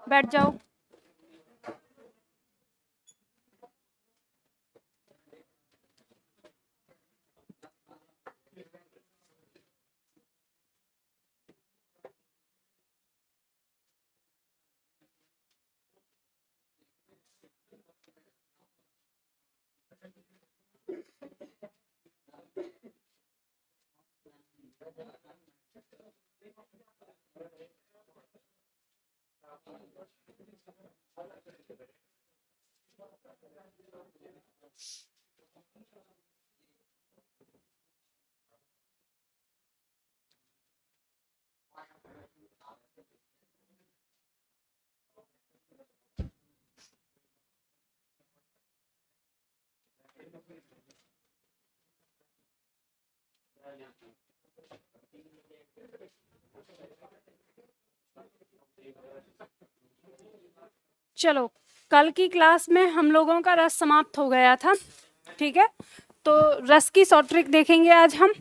बैठ जाओ। चलो, कल की क्लास में हम लोगों का रस समाप्त हो गया था, ठीक है। तो रस की शॉर्ट ट्रिक देखेंगे आज हम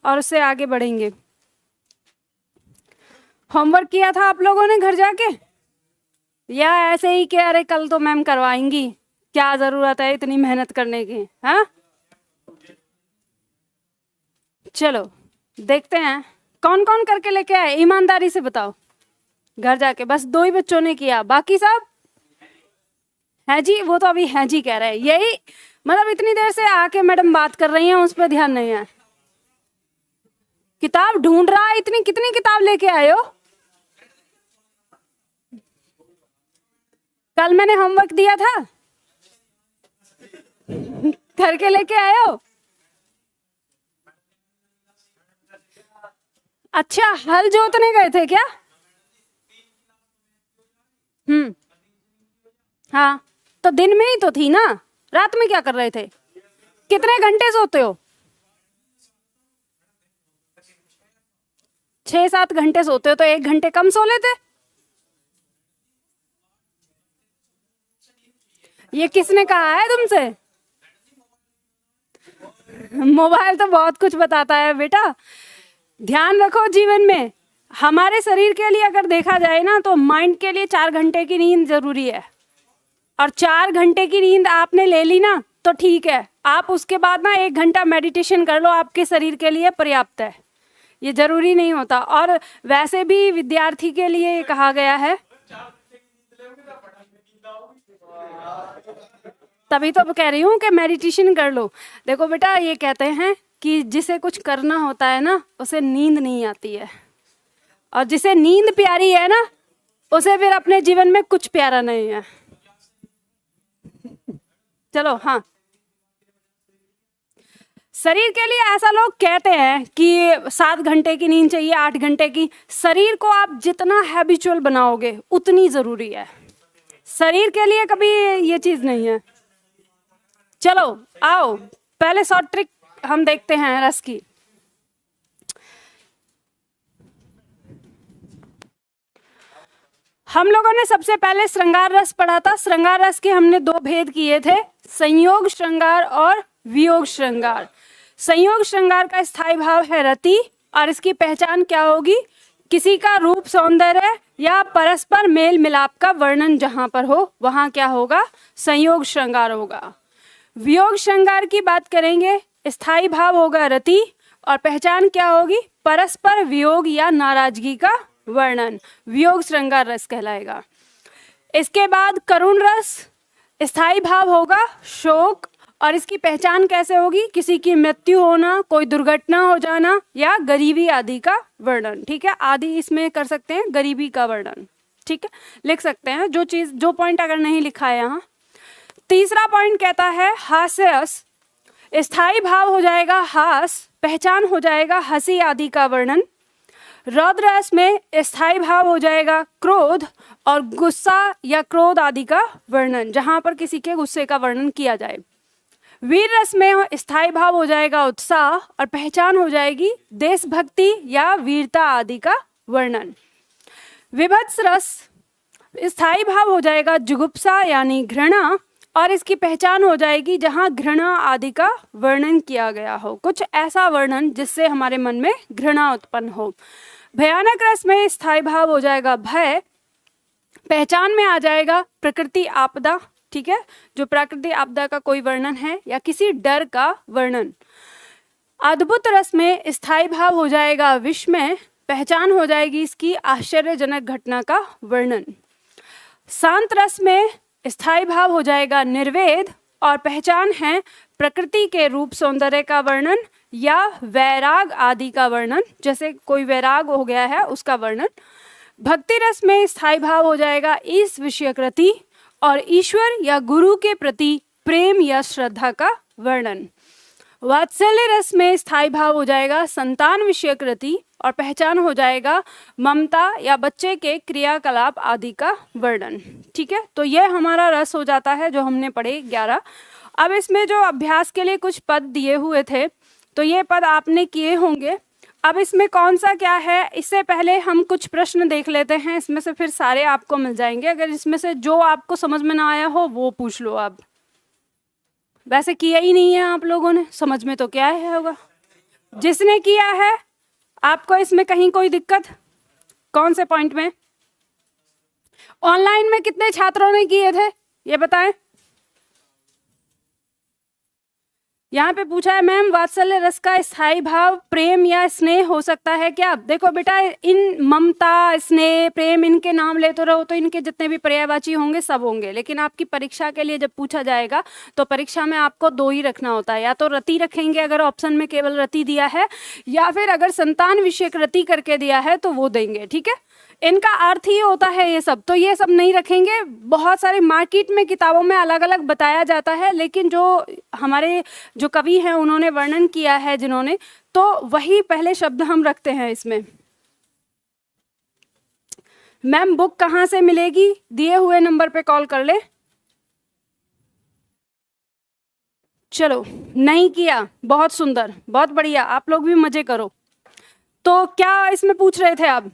और उससे आगे बढ़ेंगे। होमवर्क किया था आप लोगों ने घर जाके, या ऐसे ही कि अरे कल तो मैम करवाएंगी, क्या ज़रूरत है इतनी मेहनत करने की, हाँ? चलो देखते हैं कौन कौन करके लेके आए, ईमानदारी से बताओ। घर जाके बस 2 ही बच्चों ने किया, बाकी सब है जी। वो तो अभी है जी कह रहे हैं, यही मतलब इतनी देर से आके मैडम बात कर रही हैं, उस पर ध्यान नहीं है। किताब ढूंढ रहा है, इतनी कितनी किताब लेके आए हो? कल मैंने होमवर्क दिया था करके लेके आए हो? अच्छा, हल जोतने गए थे क्या? हाँ, तो दिन में ही तो थी ना, रात में क्या कर रहे थे? कितने घंटे सोते हो? 6-7 घंटे सोते हो, तो 1 घंटे कम सो लेते। ये किसने कहा है तुमसे? मोबाइल तो बहुत कुछ बताता है बेटा, ध्यान रखो जीवन में। हमारे शरीर के लिए अगर देखा जाए ना, तो माइंड के लिए 4 घंटे की नींद जरूरी है, और 4 घंटे की नींद आपने ले ली ना तो ठीक है, आप उसके बाद ना 1 घंटा मेडिटेशन कर लो, आपके शरीर के लिए पर्याप्त है। ये जरूरी नहीं होता, और वैसे भी विद्यार्थी के लिए ये कहा गया है। तभी तो कह रही हूँ कि मेडिटेशन कर लो। देखो बेटा, ये कहते हैं कि जिसे कुछ करना होता है ना, उसे नींद नहीं आती है, और जिसे नींद प्यारी है ना, उसे फिर अपने जीवन में कुछ प्यारा नहीं है। चलो, हाँ, शरीर के लिए ऐसा लोग कहते हैं कि 7 घंटे की नींद चाहिए, 8 घंटे की। शरीर को आप जितना हैबिचुअल बनाओगे उतनी जरूरी है, शरीर के लिए कभी ये चीज नहीं है। चलो आओ, पहले शॉर्ट ट्रिक हम देखते हैं रस की। हम लोगों ने सबसे पहले श्रृंगार रस पढ़ा था। श्रृंगार रस के हमने 2 भेद किए थे, संयोग श्रृंगार और वियोग श्रृंगार। संयोग श्रृंगार का स्थायी भाव है रति, और इसकी पहचान क्या होगी? किसी का रूप सौंदर्य या परस्पर मेल मिलाप का वर्णन जहां पर हो वहां क्या होगा? संयोग श्रृंगार होगा। वियोग श्रृंगार की बात करेंगे, स्थायी भाव होगा रति, और पहचान क्या होगी? परस्पर वियोग या नाराजगी का वर्णन, वियोग श्रृंगार रस कहलाएगा। इसके बाद करुण रस, स्थायी भाव होगा शोक, और इसकी पहचान कैसे होगी? किसी की मृत्यु होना, कोई दुर्घटना हो जाना, या गरीबी आदि का वर्णन। ठीक है, आदि इसमें कर सकते हैं, गरीबी का वर्णन, ठीक है, लिख सकते हैं जो पॉइंट अगर नहीं लिखा है यहाँ। तीसरा पॉइंट कहता है हास्य रस, स्थायी भाव हो जाएगा हास, पहचान हो जाएगा हंसी आदि का वर्णन। रौद्र रस में स्थायी भाव हो जाएगा क्रोध और गुस्सा या क्रोध आदि का वर्णन, जहां पर किसी के गुस्से का वर्णन किया जाए। वीर रस में स्थायी भाव हो जाएगा उत्साह, और पहचान हो जाएगी देशभक्ति या वीरता आदि का वर्णन। विभत्स रस, स्थायी भाव हो जाएगा जुगुप्सा यानी घृणा, और इसकी पहचान हो जाएगी जहां घृणा आदि का वर्णन किया गया हो, कुछ ऐसा वर्णन जिससे हमारे मन में घृणा उत्पन्न हो। भयानक रस में स्थायी भाव हो जाएगा भय, पहचान में आ जाएगा प्रकृति आपदा, ठीक है, जो प्राकृतिक आपदा का कोई वर्णन है या किसी डर का वर्णन। अद्भुत रस में स्थायी भाव हो जाएगा विस्मय, पहचान हो जाएगी इसकी आश्चर्यजनक घटना का वर्णन। शांत रस में स्थायी भाव हो जाएगा निर्वेद और पहचान है प्रकृति के रूप सौंदर्य का वर्णन या वैराग आदि का वर्णन, जैसे कोई वैराग हो गया है उसका वर्णन। भक्ति रस में स्थायी भाव हो जाएगा इस विषयकृति और ईश्वर या गुरु के प्रति प्रेम या श्रद्धा का वर्णन। वात्सल्य रस में स्थायी भाव हो जाएगा संतान विषयकृति और पहचान हो जाएगा ममता या बच्चे के क्रियाकलाप आदि का वर्णन, ठीक है। तो यह हमारा रस हो जाता है जो हमने पढ़े 11। अब इसमें जो अभ्यास के लिए कुछ पद दिए हुए थे तो ये पद आपने किए होंगे। अब इसमें कौन सा क्या है, इससे पहले हम कुछ प्रश्न देख लेते हैं, इसमें से फिर सारे आपको मिल जाएंगे। अगर इसमें से जो आपको समझ में ना आया हो वो पूछ लो आप, वैसे किया ही नहीं है आप लोगों ने, समझ में तो क्या है होगा। जिसने किया है आपको इसमें कहीं कोई दिक्कत, कौन से पॉइंट में? ऑनलाइन में कितने छात्रों ने किए थे ये बताएं। यहाँ पे पूछा है मैम वात्सल्य रस का स्थायी भाव प्रेम या स्नेह हो सकता है क्या? देखो बेटा, इन ममता स्नेह प्रेम इनके नाम लेते रहो तो इनके जितने भी पर्यायवाची होंगे सब होंगे, लेकिन आपकी परीक्षा के लिए जब पूछा जाएगा तो परीक्षा में आपको 2 ही रखना होता है, या तो रति रखेंगे अगर ऑप्शन में केवल रति दिया है, या फिर अगर संतान विषयक रति करके दिया है तो वो देंगे, ठीक है। इनका अर्थ ही होता है ये सब, तो ये सब नहीं रखेंगे। बहुत सारे मार्केट में किताबों में अलग अलग बताया जाता है, लेकिन जो हमारे जो कवि हैं उन्होंने वर्णन किया है जिन्होंने, तो वही पहले शब्द हम रखते हैं इसमें। मैम बुक कहाँ से मिलेगी? दिए हुए नंबर पे कॉल कर ले। चलो, नहीं किया, बहुत सुंदर, बहुत बढ़िया, आप लोग भी मजे करो। तो क्या इसमें पूछ रहे थे आप?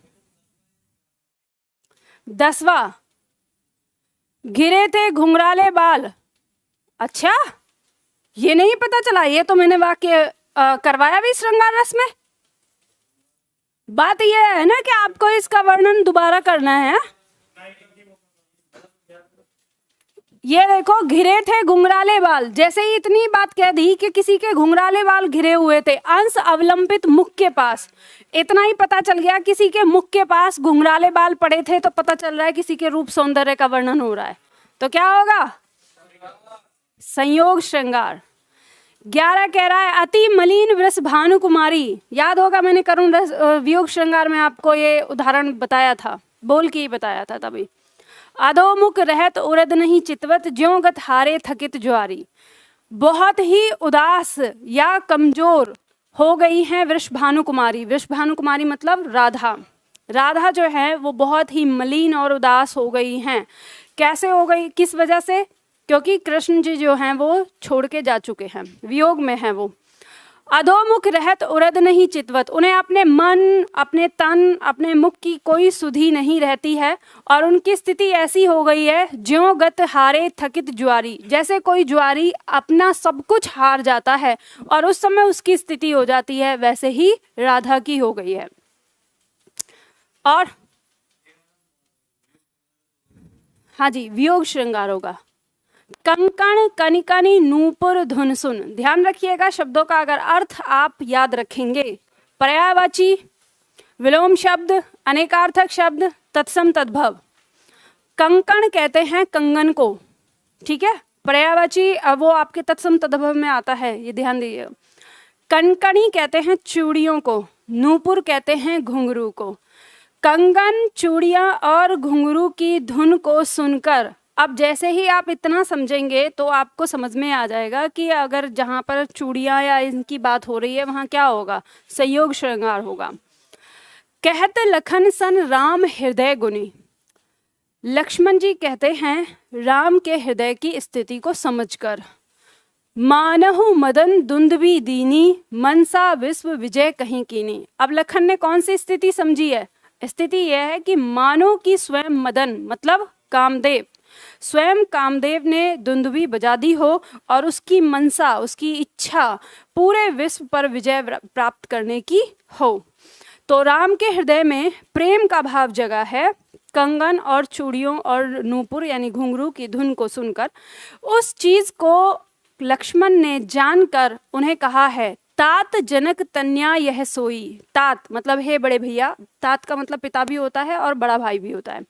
10वां, घिरे थे घुंघराले बाल। अच्छा, ये नहीं पता चला? ये तो मैंने वाक्य करवाया भी श्रृंगार रस में। बात ये है ना कि आपको इसका वर्णन दोबारा करना है। ये देखो, घिरे थे घुंघराले बाल, जैसे ही इतनी बात कह दी कि किसी के घुंघराले बाल घिरे हुए थे, अंश अवलंबित मुख के पास, इतना ही पता चल गया किसी के मुख के पास घुंघराले बाल पड़े थे, तो पता चल रहा है किसी के रूप सौंदर्य का वर्णन हो रहा है। तो क्या होगा? संयोग श्रृंगार। 11 कह रहा है अति मलिन वृष भानु कुमारी। याद होगा मैंने करुण वियोग श्रृंगार में आपको ये उदाहरण बताया था, बोल के ही बताया था तभी। अधोमुख रहत उरद नहीं चितवत, ज्यों गत हारे थकित ज्वारी। बहुत ही उदास या कमजोर हो गई हैं वृषभानु कुमारी। वृषभानु कुमारी मतलब राधा। राधा जो है वो बहुत ही मलिन और उदास हो गई हैं। कैसे हो गई, किस वजह से? क्योंकि कृष्ण जी जो हैं वो छोड़ के जा चुके हैं, वियोग में हैं वो। अधोमुख रहत उरद नहीं चितवत, उन्हें अपने मन, अपने तन, अपने मुख की कोई सुधि नहीं रहती है, और उनकी स्थिति ऐसी हो गई है ज्यों गत हारे थकित ज्वारी, जैसे कोई ज्वारी अपना सब कुछ हार जाता है और उस समय उसकी स्थिति हो जाती है, वैसे ही राधा की हो गई है। और हाँ जी, वियोग श्रृंगार होगा। कंकण कनिकनी नूपुर धुन सुन। ध्यान रखिएगा शब्दों का अगर अर्थ आप याद रखेंगे, पर्यायवाची, विलोम शब्द, अनेकार्थक शब्द, तत्सम तद्भव। कंकण कहते हैं कंगन को, ठीक है, पर्यायवाची वो आपके तत्सम तद्भव में आता है, ये ध्यान दीजिए। कनकनी कहते हैं चूड़ियों को, नूपुर कहते हैं घुंघरू को। कंगन, चूड़ियां और घुंघरू की धुन को सुनकर, अब जैसे ही आप इतना समझेंगे तो आपको समझ में आ जाएगा कि अगर जहाँ पर चूड़ियाँ या इनकी बात हो रही है वहाँ क्या होगा, संयोग श्रृंगार होगा। कहत लखन सन राम हृदय गुनी। लक्ष्मण जी कहते हैं राम के हृदय की स्थिति को समझकर, मानहु मदन दुंदभी दीनी, मनसा विश्व विजय कहीं कीनी। अब लखन ने कौन सी स्थिति समझी है? स्थिति यह है कि मानो कि स्वयं मदन मतलब कामदेव, स्वयं कामदेव ने दुंदुभी बजा दी हो और उसकी मनसा, उसकी इच्छा पूरे विश्व पर विजय प्राप्त करने की हो। तो राम के हृदय में प्रेम का भाव जगा है, कंगन और चूड़ियों और नूपुर यानी घुंघरू की धुन को सुनकर उस चीज को लक्ष्मण ने जानकर उन्हें कहा है, तात जनक तन्या यह सोई। तात मतलब हे बड़े भैया, तात का मतलब पिता भी होता है और बड़ा भाई भी होता है।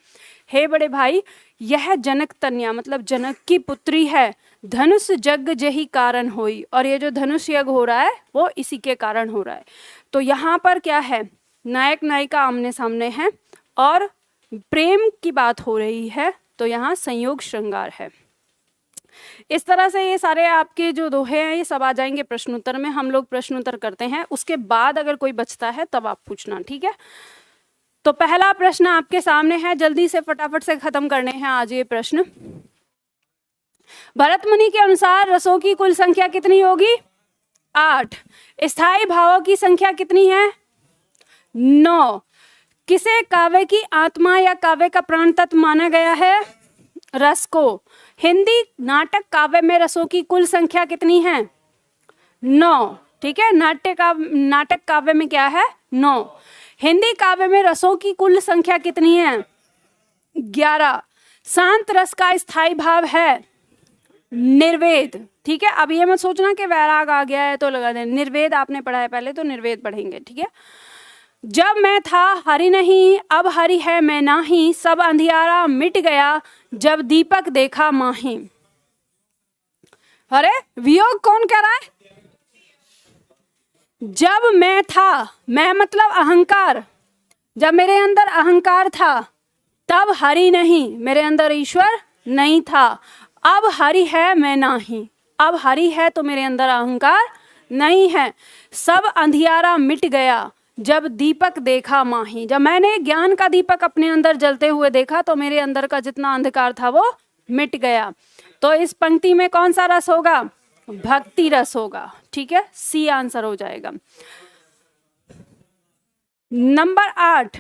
हे बड़े भाई, यह जनक तन्या मतलब जनक की पुत्री है, धनुष जग जही कारण होई। और ये जो धनुष यज्ञ हो रहा है वो इसी के कारण हो रहा है। तो यहाँ पर क्या है, नायक नायिका आमने सामने हैं और प्रेम की बात हो रही है, तो यहाँ संयोग श्रृंगार है। इस तरह से ये सारे आपके जो दोहे हैं ये सब आ जाएंगे प्रश्नोत्तर में। हम लोग प्रश्नोत्तर करते हैं, उसके बाद अगर कोई बचता है तब आप पूछना, ठीक है। तो पहला प्रश्न आपके सामने है, जल्दी से फटाफट से खत्म करने हैं आज ये प्रश्न। भरत मुनि के अनुसार रसों की कुल संख्या कितनी होगी? 8। स्थायी भावों की संख्या कितनी है? 9। किसे काव्य की आत्मा या काव्य का प्राण तत्व माना गया है? रस को। हिंदी नाटक काव्य में रसों की कुल संख्या कितनी है? 9। ठीक है, नाटक काव्य में क्या है? 9। हिंदी काव्य में रसों की कुल संख्या कितनी है? 11। शांत रस का स्थायी भाव है निर्वेद। ठीक है, अब ये मत सोचना कि वैराग आ गया है तो लगा दें, निर्वेद आपने पढ़ा है पहले, तो निर्वेद पढ़ेंगे, ठीक है। जब मैं था हरि नहीं, अब हरि है मैं नाही, सब अंधियारा मिट गया, जब दीपक देखा माही। अरे वियोग कौन कह रहा है? जब मैं था, मैं मतलब अहंकार, जब मेरे अंदर अहंकार था तब हरि नहीं, मेरे अंदर ईश्वर नहीं था। अब हरि है मैं नाही, अब हरि है तो मेरे अंदर अहंकार नहीं है। सब अंधियारा मिट गया, जब दीपक देखा माही। जब मैंने ज्ञान का दीपक अपने अंदर जलते हुए देखा तो मेरे अंदर का जितना अंधकार था वो मिट गया। तो इस पंक्ति में कौन सा रस होगा? भक्ति रस होगा, ठीक है, सी आंसर हो जाएगा। नंबर 8,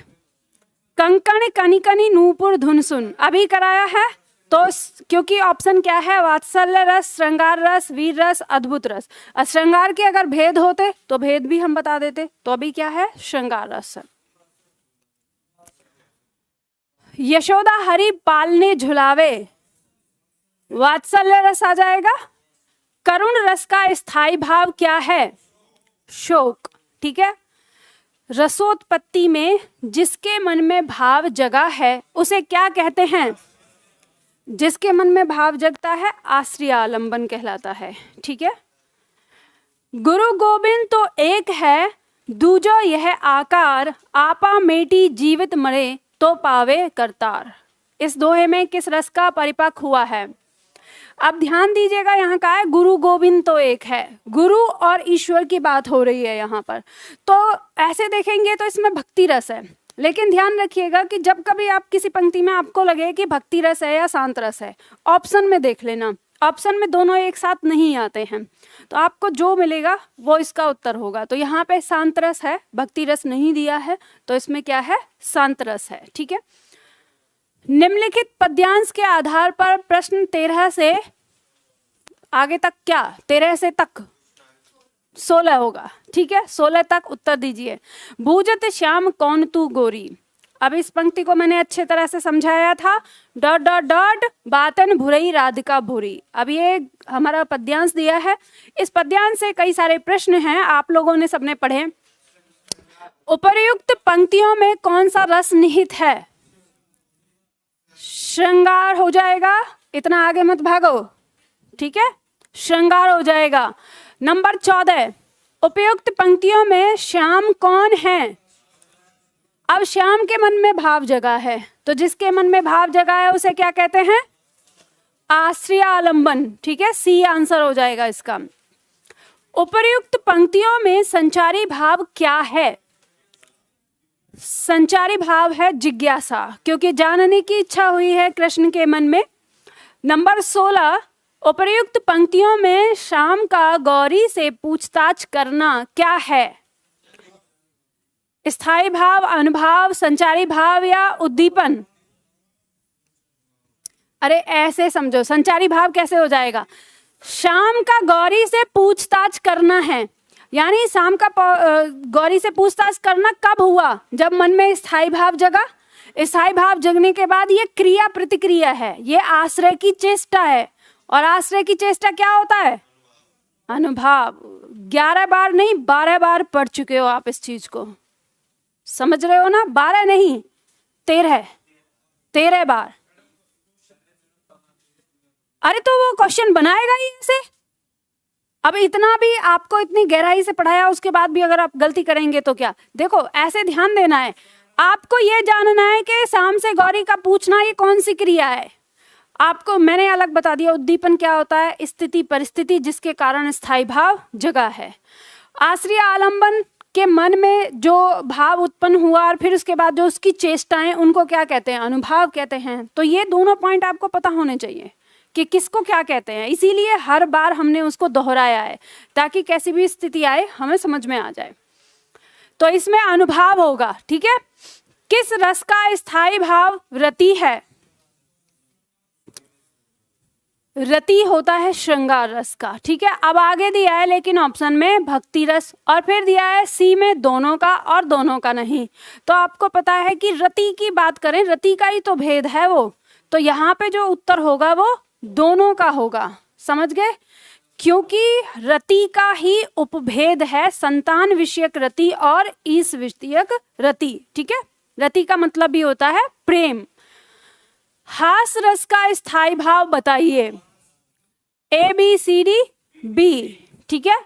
कंकण कनिकनी नूपुर धुन सुन, अभी कराया है। तो क्योंकि ऑप्शन क्या है? वात्सल्य रस, श्रृंगार रस, वीर रस, अद्भुत रस। श्रृंगार के अगर भेद होते तो भेद भी हम बता देते, तो अभी क्या है? श्रृंगार रस। यशोदा हरि पालने झुलावे, वात्सल्य रस आ जाएगा। करुण रस का स्थायी भाव क्या है? शोक, ठीक है। रसोत्पत्ति में जिसके मन में भाव जगा है उसे क्या कहते हैं? जिसके मन में भाव जगता है आश्रय आलंबन कहलाता है, ठीक है। गुरु गोविंद तो एक है, दूजो यह आकार, आपा मेटी जीवित मरे तो पावे करतार। इस दोहे में किस रस का परिपक्व हुआ है? अब ध्यान दीजिएगा, यहाँ का है गुरु गोविंद तो एक है, गुरु और ईश्वर की बात हो रही है यहाँ पर। तो ऐसे देखेंगे तो इसमें भक्ति रस है, लेकिन ध्यान रखिएगा कि जब कभी आप किसी पंक्ति में आपको लगे कि भक्ति रस है या शांत रस है, ऑप्शन में देख लेना, ऑप्शन में दोनों एक साथ नहीं आते हैं, तो आपको जो मिलेगा वो इसका उत्तर होगा। तो यहाँ पे शांत रस है, भक्ति रस नहीं दिया है, तो इसमें क्या है? शांत रस है, ठीक है। निम्नलिखित पद्यांश के आधार पर प्रश्न 13 से आगे तक, क्या 13 से तक 16 होगा, ठीक है, 16 तक उत्तर दीजिए। बूझत श्याम कौन तू गोरी। अब इस पंक्ति को मैंने अच्छे तरह से समझाया था, डॉट डॉट डॉट बातन भुरई राधिका भूरी। अब ये हमारा पद्यांश दिया है, इस पद्यांश से कई सारे प्रश्न हैं, आप लोगों ने सबने पढ़े। उपर्युक्त पंक्तियों में कौन सा रस निहित है? श्रृंगार हो जाएगा, इतना आगे मत भागो, ठीक है, श्रृंगार हो जाएगा। नंबर 14, उपयुक्त पंक्तियों में श्याम कौन है? अब श्याम के मन में भाव जगा है, तो जिसके मन में भाव जगा है उसे क्या कहते हैं? आश्रय आलंबन, ठीक है, सी आंसर हो जाएगा इसका। उपर्युक्त पंक्तियों में संचारी भाव क्या है? संचारी भाव है जिज्ञासा, क्योंकि जानने की इच्छा हुई है कृष्ण के मन में। नंबर 16, उपर्युक्त पंक्तियों में श्याम का गौरी से पूछताछ करना क्या है? स्थायी भाव, अनुभाव, संचारी भाव या उद्दीपन? अरे ऐसे समझो, संचारी भाव कैसे हो जाएगा? श्याम का गौरी से पूछताछ करना है, यानी शाम का गौरी से पूछताछ करना कब हुआ? जब मन में स्थायी भाव जगा। स्थायी भाव जगने के बाद ये क्रिया प्रतिक्रिया है, ये आश्रय की चेष्टा है। और आश्रय की चेष्टा क्या होता है? अनुभाव। 11 बार नहीं 12 बार पढ़ चुके हो आप इस चीज को, समझ रहे हो ना? 12 नहीं 13 बार। अरे तो वो क्वेश्चन बनाएगा ही ऐसे। अब इतना भी आपको इतनी गहराई से पढ़ाया, उसके बाद भी अगर आप गलती करेंगे तो क्या? देखो ऐसे ध्यान देना है, आपको ये जानना है कि शाम से गौरी का पूछना ये कौन सी क्रिया है। आपको मैंने अलग बता दिया, उद्दीपन क्या होता है, स्थिति परिस्थिति जिसके कारण स्थायी भाव जगा है। आश्रय आलंबन के मन में जो भाव उत्पन्न हुआ और फिर उसके बाद जो उसकी चेष्टाएं, उनको क्या कहते हैं? अनुभाव कहते हैं। तो ये दोनों पॉइंट आपको पता होने चाहिए कि किसको क्या कहते हैं, इसीलिए हर बार हमने उसको दोहराया है ताकि कैसी भी स्थिति आए हमें समझ में आ जाए। तो इसमें अनुभाव होगा, ठीक है। किस रस का स्थायी भाव रति है? रति होता है श्रृंगार रस का, ठीक है। अब आगे दिया है लेकिन ऑप्शन में भक्ति रस, और फिर दिया है सी में दोनों का और दोनों का नहीं। तो आपको पता है कि रति की बात करें, रति का ही तो भेद है वो, तो यहाँ पे जो उत्तर होगा वो दोनों का होगा, समझ गए? क्योंकि रति का ही उपभेद है संतान विषयक रति और ईश विषयक रति, ठीक है। रति का मतलब भी होता है प्रेम। हास रस का स्थायी भाव बताइए। A B C D B, ठीक है।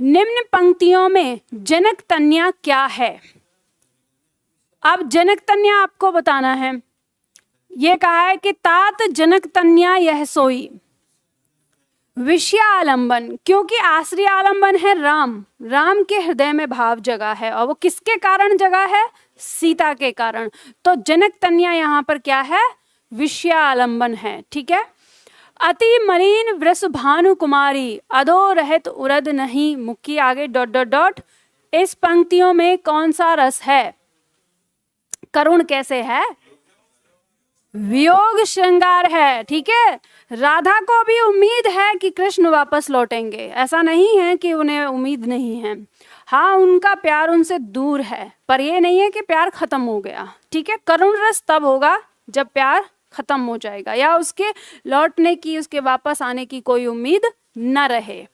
निम्न पंक्तियों में जनक तन्या क्या है? अब जनक तन्या आपको बताना है। ये कहा है कि तात जनक तन्या यह सोई। विषय आलंबन, क्योंकि आश्रय आलंबन है राम, राम के हृदय में भाव जगा है, और वो किसके कारण जगा है? सीता के कारण। तो जनक तन्या यहाँ पर क्या है? विषय आलंबन है, ठीक है। अति मलिन वृष भानु कुमारी, अधो रहित उरद नहीं मुक्की, आगे डॉट डॉट डॉट। इस पंक्तियों में कौन सा रस है? करुण कैसे है? वियोग श्रृंगार है, ठीक है। राधा को भी उम्मीद है कि कृष्ण वापस लौटेंगे, ऐसा नहीं है कि उन्हें उम्मीद नहीं है। हाँ, उनका प्यार उनसे दूर है, पर ये नहीं है कि प्यार खत्म हो गया, ठीक है। करुण रस तब होगा जब प्यार खत्म हो जाएगा या उसके लौटने की, उसके वापस आने की कोई उम्मीद न रहे।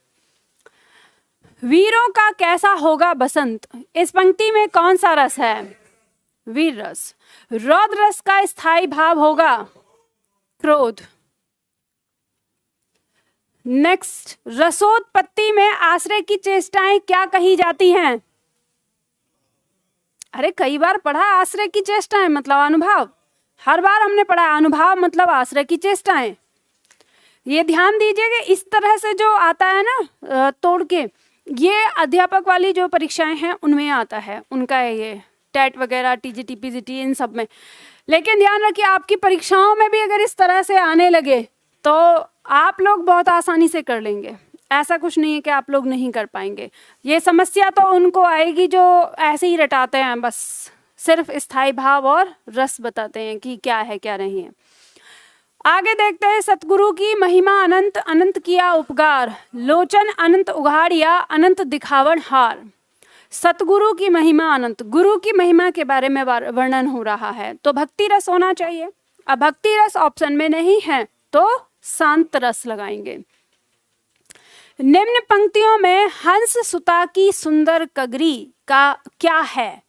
वीरों का कैसा होगा बसंत, इस पंक्ति में कौन सा रस है? वीर रस। रौद्र रस का स्थायी भाव होगा क्रोध। नेक्स्ट, रसोत्पत्ति में आश्रय की चेष्टाएं क्या कही जाती हैं? अरे कई बार पढ़ा, आश्रय की चेष्टाएं मतलब अनुभाव, हर बार हमने पढ़ा अनुभाव मतलब आश्रय की चेष्टाएं। ये ध्यान दीजिए कि इस तरह से जो आता है ना तोड़ के, ये अध्यापक वाली जो परीक्षाएं हैं उनमें आता है, उनका है ये टेट वगैरह, टीजीटी पीजीटी, इन सब में। लेकिन ध्यान रखिए आपकी परीक्षाओं में भी अगर इस तरह से आने लगे तो आप लोग बहुत आसानी से कर लेंगे, ऐसा कुछ नहीं है कि आप लोग नहीं कर पाएंगे। ये समस्या तो उनको आएगी जो ऐसे ही रटाते हैं, बस सिर्फ स्थायी भाव और रस बताते हैं कि क्या है क्या नहीं है। आगे देखते हैं, सतगुरु की महिमा अनंत, अनंत किया उपकार, लोचन अनंत उघाड़िया, अनंत दिखावन हार। सतगुरु की महिमा अनंत, गुरु की महिमा के बारे में वर्णन हो रहा है, तो भक्ति रस होना चाहिए। अब भक्ति रस ऑप्शन में नहीं है तो शांत रस लगाएंगे। निम्न पंक्तियों में हंस सुता की सुंदर कगरी का क्या है?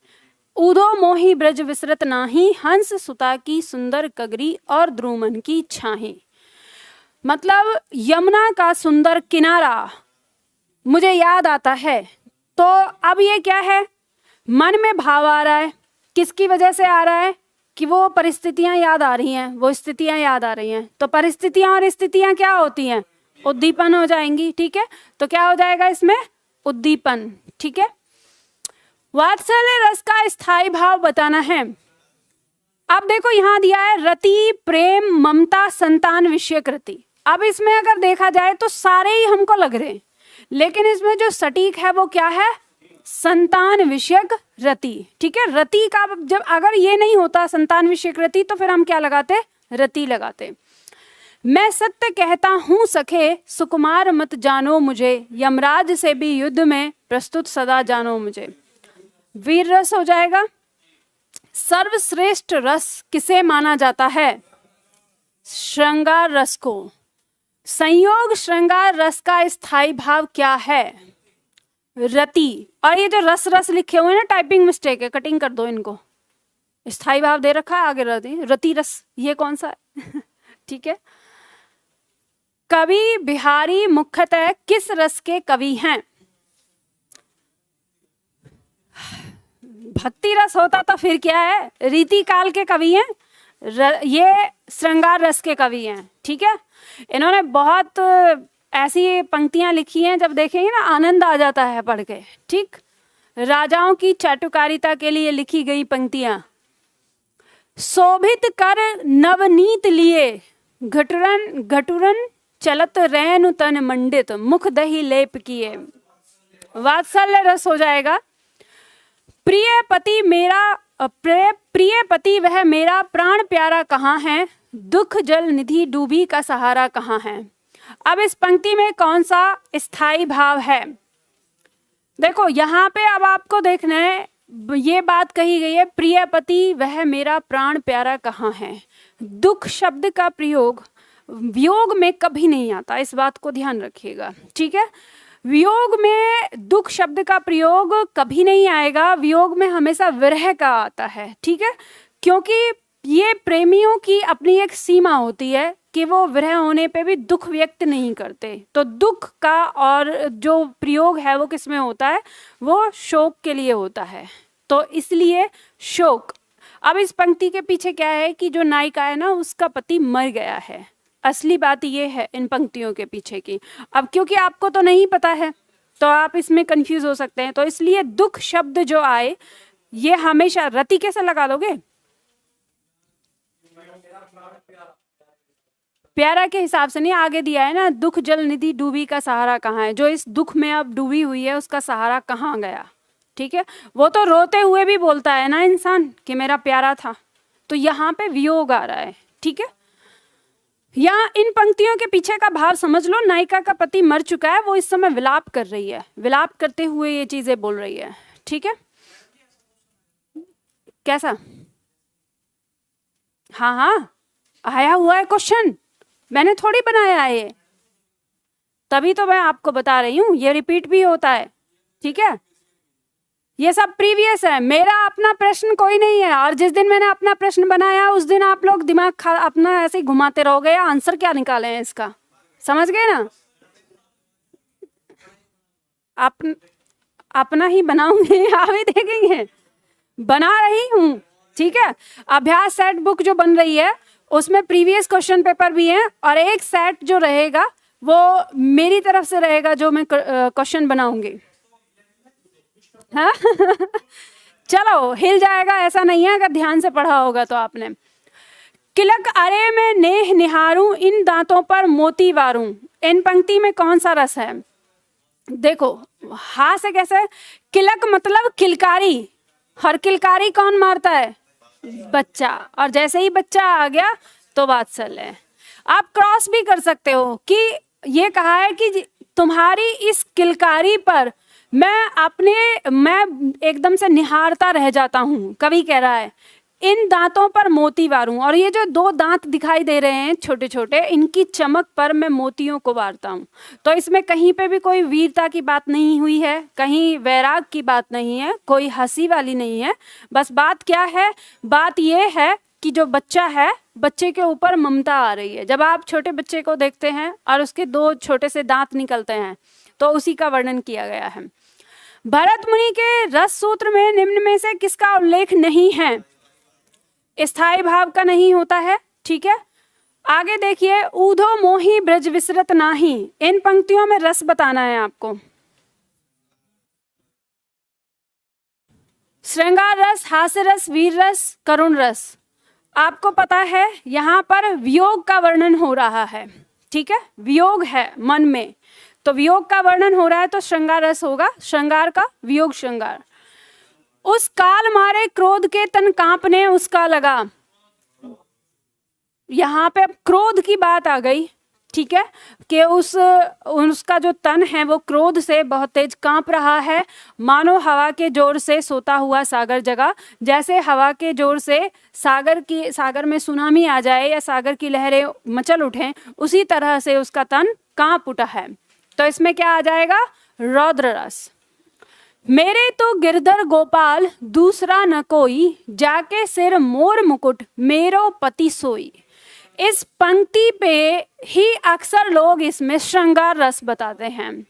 उदो मोही ब्रज विसरत नाही, हंस सुता की सुंदर कगरी और द्रुमन की छाही। मतलब यमुना का सुंदर किनारा मुझे याद आता है। तो अब ये क्या है? मन में भाव आ रहा है, किसकी वजह से आ रहा है? कि वो परिस्थितियां याद आ रही हैं, वो स्थितियां याद आ रही हैं। तो परिस्थितियां और स्थितियां क्या होती हैं? उद्दीपन हो जाएंगी, ठीक है। तो क्या हो जाएगा इसमें? उद्दीपन, ठीक है। वात्सल्य रस का स्थायी भाव बताना है। अब देखो यहाँ दिया है रति, प्रेम, ममता, संतान विषयक रति। अब इसमें अगर देखा जाए तो सारे ही हमको लग रहे हैं, लेकिन इसमें जो सटीक है वो क्या है? संतान विषयक रति, ठीक है। रति का जब अगर ये नहीं होता संतान विषयक रति तो फिर हम क्या लगाते? रति लगाते। मैं सत्य कहता हूं सखे, सुकुमार मत जानो मुझे, यमराज से भी युद्ध में प्रस्तुत सदा जानो मुझे। वीर रस हो जाएगा। सर्वश्रेष्ठ रस किसे माना जाता है? श्रृंगार रस को। संयोग श्रृंगार रस का स्थायी भाव क्या है? रति। और ये जो रस रस लिखे हुए हैं ना, टाइपिंग मिस्टेक है, कटिंग कर दो इनको। स्थायी भाव दे रखा है आगे रति, रति रस, ये कौन सा है? ठीक है। कवि बिहारी मुख्यतः किस रस के कवि हैं? भक्ति रस होता तो फिर क्या है, रीति काल के कवि हैं। ये श्रृंगार रस के कवि हैं। ठीक है। इन्होंने बहुत ऐसी पंक्तियां लिखी हैं, जब देखेंगे ना आनंद आ जाता है पढ़ के। ठीक। राजाओं की चाटुकारिता के लिए लिखी गई पंक्तियां। शोभित कर नवनीत लिए, घटुरन घटुरन चलत रैनु तन मंडित, मुख दही लेप किए। वात्सल्य रस हो जाएगा। प्रिय पति मेरा, प्रिय पति वह मेरा प्राण प्यारा कहाँ है, दुख जल निधि डूबी का सहारा कहाँ है। अब इस पंक्ति में कौन सा स्थायी भाव है? देखो यहाँ पे अब आपको देखना है, ये बात कही गई है, प्रिय पति वह मेरा प्राण प्यारा कहाँ है। दुख शब्द का प्रयोग वियोग में कभी नहीं आता, इस बात को ध्यान रखिएगा। ठीक है। वियोग में दुख शब्द का प्रयोग कभी नहीं आएगा, वियोग में हमेशा विरह का आता है। ठीक है। क्योंकि ये प्रेमियों की अपनी एक सीमा होती है कि वो विरह होने पे भी दुख व्यक्त नहीं करते। तो दुख का और जो प्रयोग है वो किस में होता है, वो शोक के लिए होता है। तो इसलिए शोक। अब इस पंक्ति के पीछे क्या है कि जो नायिका है ना, उसका पति मर गया है। असली बात ये है इन पंक्तियों के पीछे की। अब क्योंकि आपको तो नहीं पता है तो आप इसमें कंफ्यूज हो सकते हैं, तो इसलिए दुख शब्द जो आए ये हमेशा रति कैसे लगा दोगे, प्यारा के हिसाब से नहीं, आगे दिया है ना, दुख जल निधि डूबी का सहारा कहाँ है। जो इस दुख में अब डूबी हुई है उसका सहारा कहाँ गया। ठीक है। वो तो रोते हुए भी बोलता है ना इंसान कि मेरा प्यारा था। तो यहाँ पे वियोग आ रहा है। ठीक है। यहाँ इन पंक्तियों के पीछे का भाव समझ लो। नायिका का पति मर चुका है, वो इस समय विलाप कर रही है, विलाप करते हुए ये चीजें बोल रही है। ठीक है। कैसा? हाँ हाँ आया हुआ है क्वेश्चन, मैंने थोड़ी बनाया है ये, तभी तो मैं आपको बता रही हूँ, ये रिपीट भी होता है। ठीक है। ये सब प्रीवियस है, मेरा अपना प्रश्न कोई नहीं है। और जिस दिन मैंने अपना प्रश्न बनाया उस दिन आप लोग दिमाग अपना ऐसे ही घुमाते रहोगे, आंसर क्या निकाले हैं इसका, समझ गए ना। अपना ही बनाऊंगे, आप ही देखेंगे, बना रही हूँ। ठीक है। अभ्यास सेट बुक जो बन रही है उसमें प्रीवियस क्वेश्चन पेपर भी है, और एक सेट जो रहेगा वो मेरी तरफ से रहेगा, जो मैं क्वेश्चन बनाऊंगी। हाँ चलो हिल जाएगा, ऐसा नहीं है अगर ध्यान से पढ़ा होगा तो आपने। किलक अरे मैं नेह निहारूं, इन दांतों पर मोती वारूं। इन पंक्ति में कौन सा रस है? देखो हा से कैसे, किलक मतलब किलकारी, और किलकारी कौन मारता है? बच्चा। और जैसे ही बच्चा आ गया तो वात्सल्य है। आप क्रॉस भी कर सकते हो कि ये कहा है कि तुम्हारी इस किलकारी पर मैं एकदम से निहारता रह जाता हूँ। कवि कह रहा है इन दांतों पर मोती वारूं, और ये जो दो दांत दिखाई दे रहे हैं छोटे छोटे, इनकी चमक पर मैं मोतियों को वारता हूँ। तो इसमें कहीं पे भी कोई वीरता की बात नहीं हुई है, कहीं वैराग की बात नहीं है, कोई हंसी वाली नहीं है। बस बात क्या है, बात ये है कि जो बच्चा है, बच्चे के ऊपर ममता आ रही है। जब आप छोटे बच्चे को देखते हैं और उसके दो छोटे से दांत निकलते हैं, तो उसी का वर्णन किया गया है। भरत मुनि के रस सूत्र में निम्न में से किसका उल्लेख नहीं है? स्थायी भाव का नहीं होता है। ठीक है। आगे देखिए, ऊधो मोही ब्रज विसरत नाही। इन पंक्तियों में रस बताना है आपको। श्रृंगार रस, हास्य रस, वीर रस, करुण रस। आपको पता है यहाँ पर वियोग का वर्णन हो रहा है। ठीक है। वियोग है मन में, तो वियोग का वर्णन हो रहा है तो श्रृंगार रस होगा, श्रृंगार का वियोग श्रृंगार। उस काल मारे क्रोध के तन कांपने उसका लगा। यहाँ पे अब क्रोध की बात आ गई। ठीक है, कि उसका जो तन है वो क्रोध से बहुत तेज कांप रहा है, मानो हवा के जोर से सोता हुआ सागर जगा। जैसे हवा के जोर से सागर में सुनामी आ जाए या सागर की लहरें मचल उठें, उसी तरह से उसका तन कांप उठा है। तो इसमें क्या आ जाएगा? रौद्र रस। मेरे तो गिरधर गोपाल दूसरा न कोई, जाके सिर मोर मुकुट मेरो पति सोई। इस पंक्ति पे ही अक्सर लोग इसमें श्रृंगार रस बताते हैं।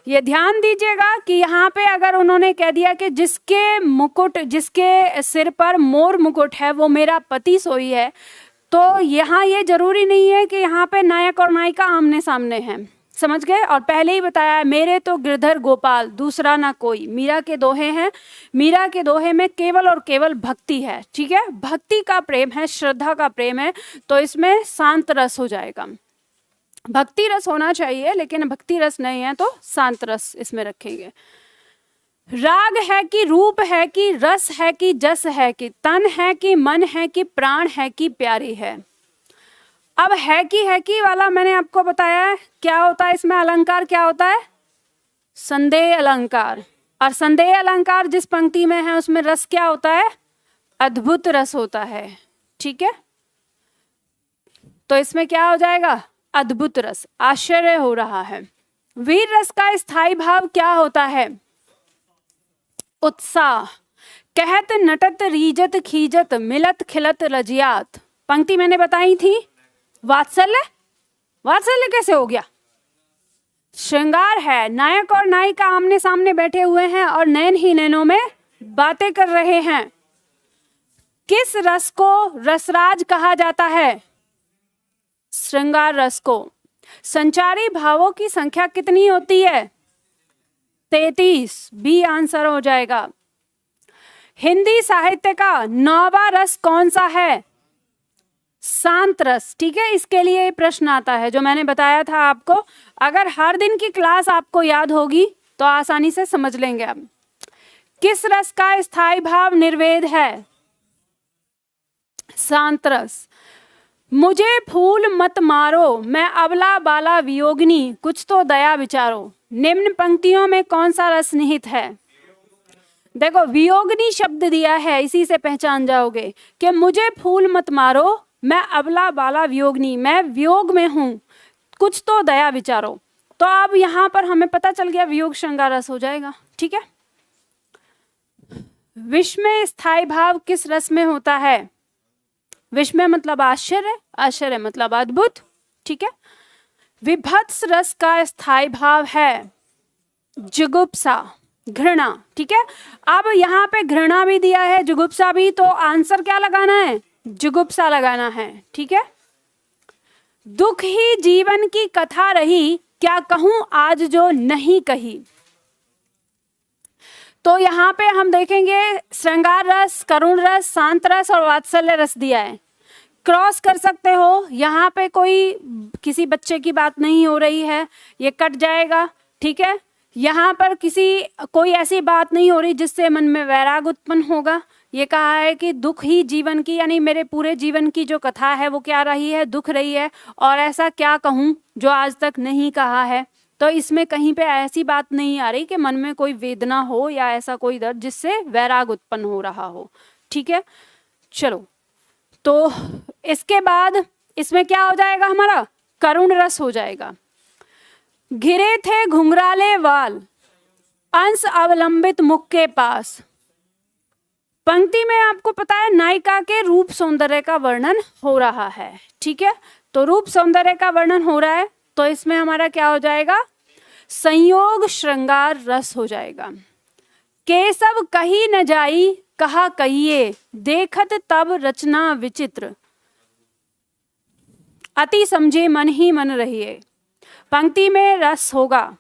ये ध्यान दीजिएगा कि यहाँ पे अगर उन्होंने कह दिया कि जिसके सिर पर मोर मुकुट है वो मेरा पति सोई है, तो यहाँ ये जरूरी नहीं है कि यहाँ पे नायक और नायिका आमने सामने हैं, समझ गए। और पहले ही बताया, मेरे तो गिरधर गोपाल दूसरा ना कोई, मीरा के दोहे हैं। मीरा के दोहे में केवल और केवल भक्ति है, ठीक है, भक्ति का प्रेम है, श्रद्धा का प्रेम है, तो इसमें शांत रस हो जाएगा। भक्ति रस होना चाहिए, लेकिन भक्ति रस नहीं है तो शांत रस इसमें रखेंगे। राग है कि रूप है कि रस है कि जस है कि तन है कि मन है कि प्राण है कि प्यारी है। अब है कि वाला मैंने आपको बताया है क्या होता है, इसमें अलंकार क्या होता है? संदेह अलंकार। और संदेह अलंकार जिस पंक्ति में है उसमें रस क्या होता है? अद्भुत रस होता है, ठीक है। तो इसमें क्या हो जाएगा? अद्भुत रस, आश्चर्य हो रहा है। वीर रस का स्थायी भाव क्या होता है? उत्साह। कहत नटत रीजत खीजत मिलत खिलत रजियात। पंक्ति मैंने बताई थी। वात्सल्य, वात्सल्य कैसे हो गया? श्रृंगार है, नायक और नायिका आमने सामने बैठे हुए हैं और नैन ही नैनों में बातें कर रहे हैं। किस रस को रसराज कहा जाता है? श्रृंगार रस को। संचारी भावों की संख्या कितनी होती है? 33। बी आंसर हो जाएगा। हिंदी साहित्य का 9वां रस कौन सा है? शांत रस, ठीक है। इसके लिए प्रश्न आता है जो मैंने बताया था आपको। अगर हर दिन की क्लास आपको याद होगी तो आसानी से समझ लेंगे आप। किस रस का स्थायी भाव निर्वेद है? शांत रस। मुझे फूल मत मारो, मैं अबला बाला वियोगिनी, कुछ तो दया विचारो। निम्न पंक्तियों में कौन सा रस निहित है? देखो, वियोगिनी शब्द दिया है, इसी से पहचान जाओगे कि मुझे फूल मत मारो, मैं अबला बाला वियोगिनी, मैं वियोग में हूं, कुछ तो दया विचारो। तो अब यहां पर हमें पता चल गया वियोग श्रृंगार रस हो जाएगा, ठीक है। विस्मय स्थायी भाव किस रस में होता है? विस्मय मतलब आश्चर्य, आश्चर्य मतलब अद्भुत, ठीक है। विभत्स रस का स्थायी भाव है जुगुप्सा, घृणा, ठीक है। अब यहाँ पे घृणा भी दिया है, जुगुप्सा भी, तो आंसर क्या लगाना है? जुगुप्सा लगाना है, ठीक है। दुख ही जीवन की कथा रही, क्या कहूं आज जो नहीं कही। तो यहाँ पे हम देखेंगे श्रृंगार रस, करुण रस, शांत रस और वात्सल्य रस दिया है। क्रॉस कर सकते हो, यहाँ पे किसी बच्चे की बात नहीं हो रही है, ये कट जाएगा, ठीक है। यहाँ पर कोई ऐसी बात नहीं हो रही जिससे मन में वैराग उत्पन्न होगा। ये कहा है कि दुख ही जीवन की, यानी मेरे पूरे जीवन की जो कथा है वो क्या रही है? दुख रही है, और ऐसा क्या कहूँ जो आज तक नहीं कहा है। तो इसमें कहीं पे ऐसी बात नहीं आ रही कि मन में कोई वेदना हो या ऐसा कोई दर्द जिससे वैराग उत्पन्न हो रहा हो, ठीक है। चलो, तो इसके बाद इसमें क्या हो जाएगा हमारा? करुण रस हो जाएगा। घिरे थे घुंघराले वाल, अंश अवलंबित मुख के पास। पंक्ति में आपको पता है नायिका के रूप सौंदर्य का वर्णन हो रहा है, ठीक है। तो रूप सौंदर्य का वर्णन हो रहा है, तो इसमें हमारा क्या हो जाएगा? संयोग श्रृंगार रस हो जाएगा। केशव कही न जाई, कहा कहिए, देखत तब रचना विचित्र, अति समझे मन ही मन रहिए। पंक्ति में रस होगा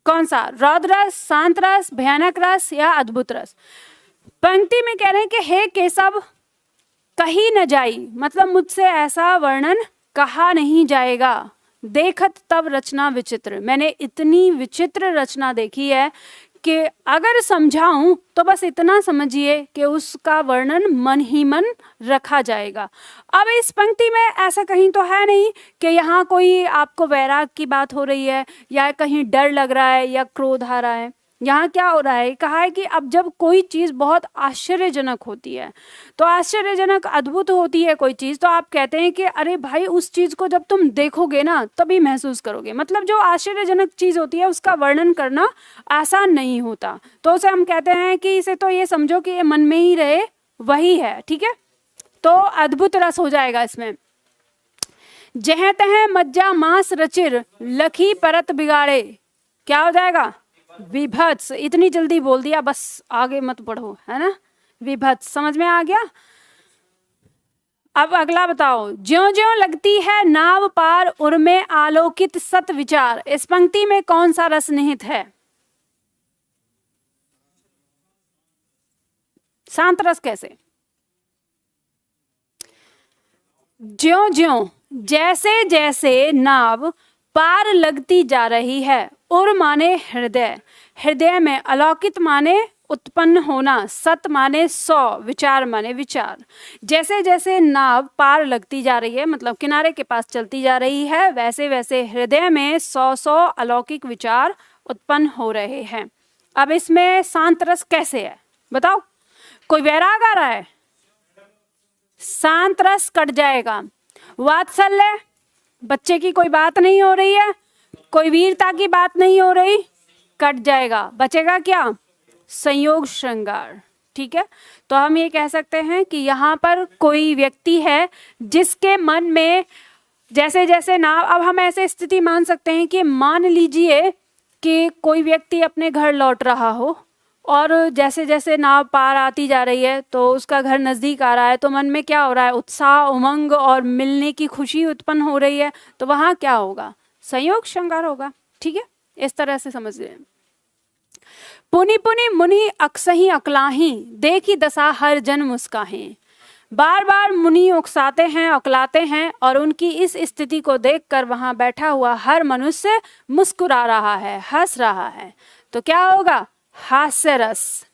कौन सा? रौद्र रस, शांत रस, भयानक रस या अद्भुत रस। पंक्ति में कह रहे हैं कि हे केशव कही न जाई, मतलब मुझसे ऐसा वर्णन कहा नहीं जाएगा। देखत तब रचना विचित्र, मैंने इतनी विचित्र रचना देखी है कि अगर समझाऊं तो बस इतना समझिए कि उसका वर्णन मन ही मन रखा जाएगा। अब इस पंक्ति में ऐसा कहीं तो है नहीं कि यहाँ कोई आपको वैराग की बात हो रही है या कहीं डर लग रहा है या क्रोध आ रहा है। यहाँ क्या हो रहा है, कहा है कि अब जब कोई चीज़ बहुत आश्चर्यजनक होती है, तो आश्चर्यजनक अद्भुत होती है कोई चीज़, तो आप कहते हैं कि अरे भाई उस चीज़ को जब तुम देखोगे ना तभी महसूस करोगे। मतलब जो आश्चर्यजनक चीज़ होती है उसका वर्णन करना आसान नहीं होता, तो उसे हम कहते हैं कि इसे तो ये समझो कि ये मन में ही रहे वही है। ठीक है, तो अद्भुत रस हो जाएगा इसमें। जह तह मज्जा मांस रचिर लखी परत बिगाड़े, क्या हो जाएगा, विभत्स। इतनी जल्दी बोल दिया, बस आगे मत पढ़ो, है ना। विभत्स समझ में आ गया। अब अगला बताओ, ज्यों ज्यों लगती है नाव पार उर्मे आलोकित सत विचार, इस पंक्ति में कौन सा रस निहित है? शांत रस कैसे? ज्यों ज्यों, जैसे जैसे नाव पार लगती जा रही है, उर माने हृदय, हृदय में, अलौकित माने उत्पन्न होना, सत माने 100, विचार माने विचार। जैसे जैसे नाव पार लगती जा रही है, मतलब किनारे के पास चलती जा रही है, वैसे वैसे हृदय में 100 अलौकिक विचार उत्पन्न हो रहे हैं। अब इसमें शांत रस कैसे है बताओ? कोई वैराग आ रहा है, शांत रस कट जाएगा। वात्सल्य, बच्चे की कोई बात नहीं हो रही है, कोई वीरता की बात नहीं हो रही, कट जाएगा। बचेगा क्या? संयोग श्रृंगार। ठीक है, तो हम ये कह सकते हैं कि यहाँ पर कोई व्यक्ति है जिसके मन में जैसे जैसे नाव, अब हम ऐसे स्थिति मान सकते हैं कि मान लीजिए कि कोई व्यक्ति अपने घर लौट रहा हो और जैसे जैसे नाव पार आती जा रही है तो उसका घर नज़दीक आ रहा है, तो मन में क्या हो रहा है, उत्साह, उमंग और मिलने की खुशी उत्पन्न हो रही है, तो वहाँ क्या होगा, संयोग श्रृंगार होगा। ठीक है, इस तरह से समझ लें। पुनि पुनि मुनि अक्सही अकलाही, देखी दशा हर जन मुस्काहें, बार बार मुनि उकसाते हैं, अकलाते हैं, और उनकी इस स्थिति को देखकर वहां बैठा हुआ हर मनुष्य मुस्कुरा रहा है, हंस रहा है। तो क्या होगा, हास्य रस।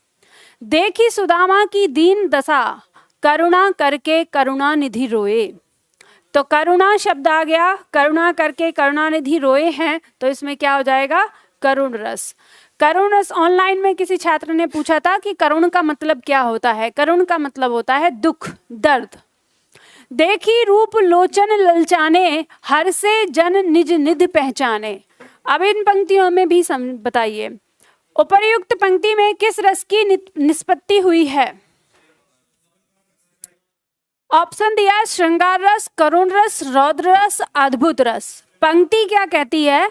देखी सुदामा की दीन दशा, करुणा करके करुणा निधि रोए, तो करुणा शब्द आ गया, करुणा करके करुणा निधि रोए हैं, तो इसमें क्या हो जाएगा, करुण रस। करुण रस, ऑनलाइन में किसी छात्र ने पूछा था कि करुण का मतलब क्या होता है। करुण का मतलब होता है दुख, दर्द। देखी रूप लोचन ललचाने, हर से जन निज निधि पहचाने। अब इन पंक्तियों में भी बताइए, उपर्युक्त पंक्ति में किस रस की निष्पत्ति हुई है? ऑप्शन दिया है, श्रृंगार रस, करुण रस, रौद्र रस, अद्भुत रस। पंक्ति क्या कहती है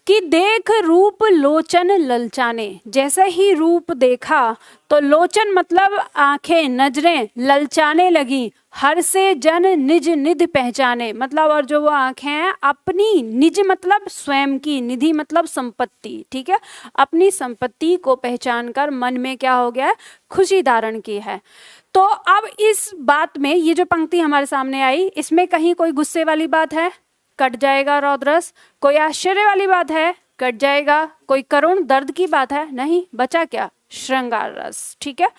कि देख रूप लोचन ललचाने, जैसे ही रूप देखा तो लोचन मतलब आंखें, नजरें ललचाने लगी, हर से जन निज निधि पहचाने, मतलब और जो वो आंखें हैं अपनी, निज मतलब स्वयं की, निधि मतलब संपत्ति। ठीक है, अपनी संपत्ति को पहचान कर मन में क्या हो गया, खुशी धारण की है। तो अब इस बात में ये जो पंक्ति हमारे सामने आई, इसमें कहीं कोई गुस्से वाली बात है, कट जाएगा रौद्रस। कोई आश्चर्य वाली बात है, कट जाएगा। कोई करुण दर्द की बात है, नहीं, बचा क्या, श्रृंगार रस। ठीक है,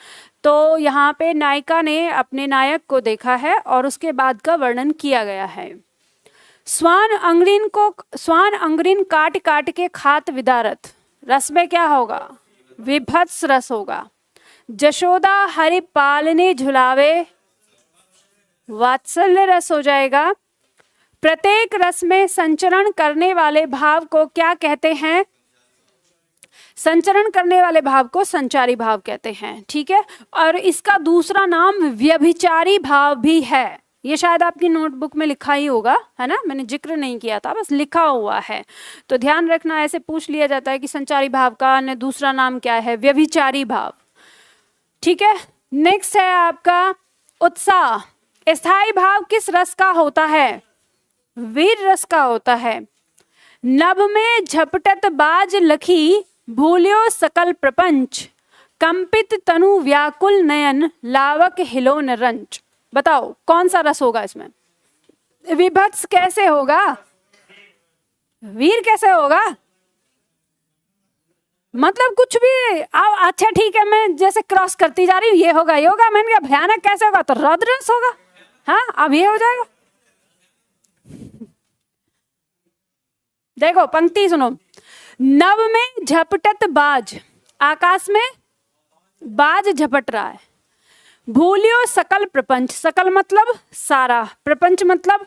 तो यहाँ पे नायिका ने अपने नायक को देखा है और उसके बाद का वर्णन किया गया है। स्वान अंगरीन काट काट के खात विदारत, रस में क्या होगा, विभत्स रस होगा। जशोदा हरि पालने झुलावे, वात्सल्य रस हो जाएगा। प्रत्येक रस में संचरण करने वाले भाव को क्या कहते हैं, संचरण करने वाले भाव को संचारी भाव कहते हैं। ठीक है, और इसका दूसरा नाम व्यभिचारी भाव भी है। ये शायद आपकी नोटबुक में लिखा ही होगा, है ना, मैंने जिक्र नहीं किया था, बस लिखा हुआ है, तो ध्यान रखना। ऐसे पूछ लिया जाता है कि संचारी भाव का अन्य दूसरा नाम क्या है, व्यभिचारी भाव। ठीक है, नेक्स्ट है आपका उत्साह। स्थायी भाव किस रस का होता है, वीर रस का होता है। नभ में झपटत बाज लखी, भूल्यो सकल प्रपंच, कंपित तनु व्याकुल नयन, लावक हिलोन रंच। बताओ कौन सा रस होगा इसमें, विभत्स कैसे होगा, वीर कैसे होगा, मतलब कुछ भी। अब अच्छा ठीक है, मैं जैसे क्रॉस करती जा रही हूँ, ये होगा ये होगा, मैंने कहा भयानक कैसे होगा, तो रौद्ररस होगा। हाँ, अब ये हो जाएगा। देखो पंक्ति सुनो। नभ में झपटत बाज, आकाश में बाज झपट रहा है। भूलियो सकल प्रपंच, सकल मतलब सारा, प्रपंच मतलब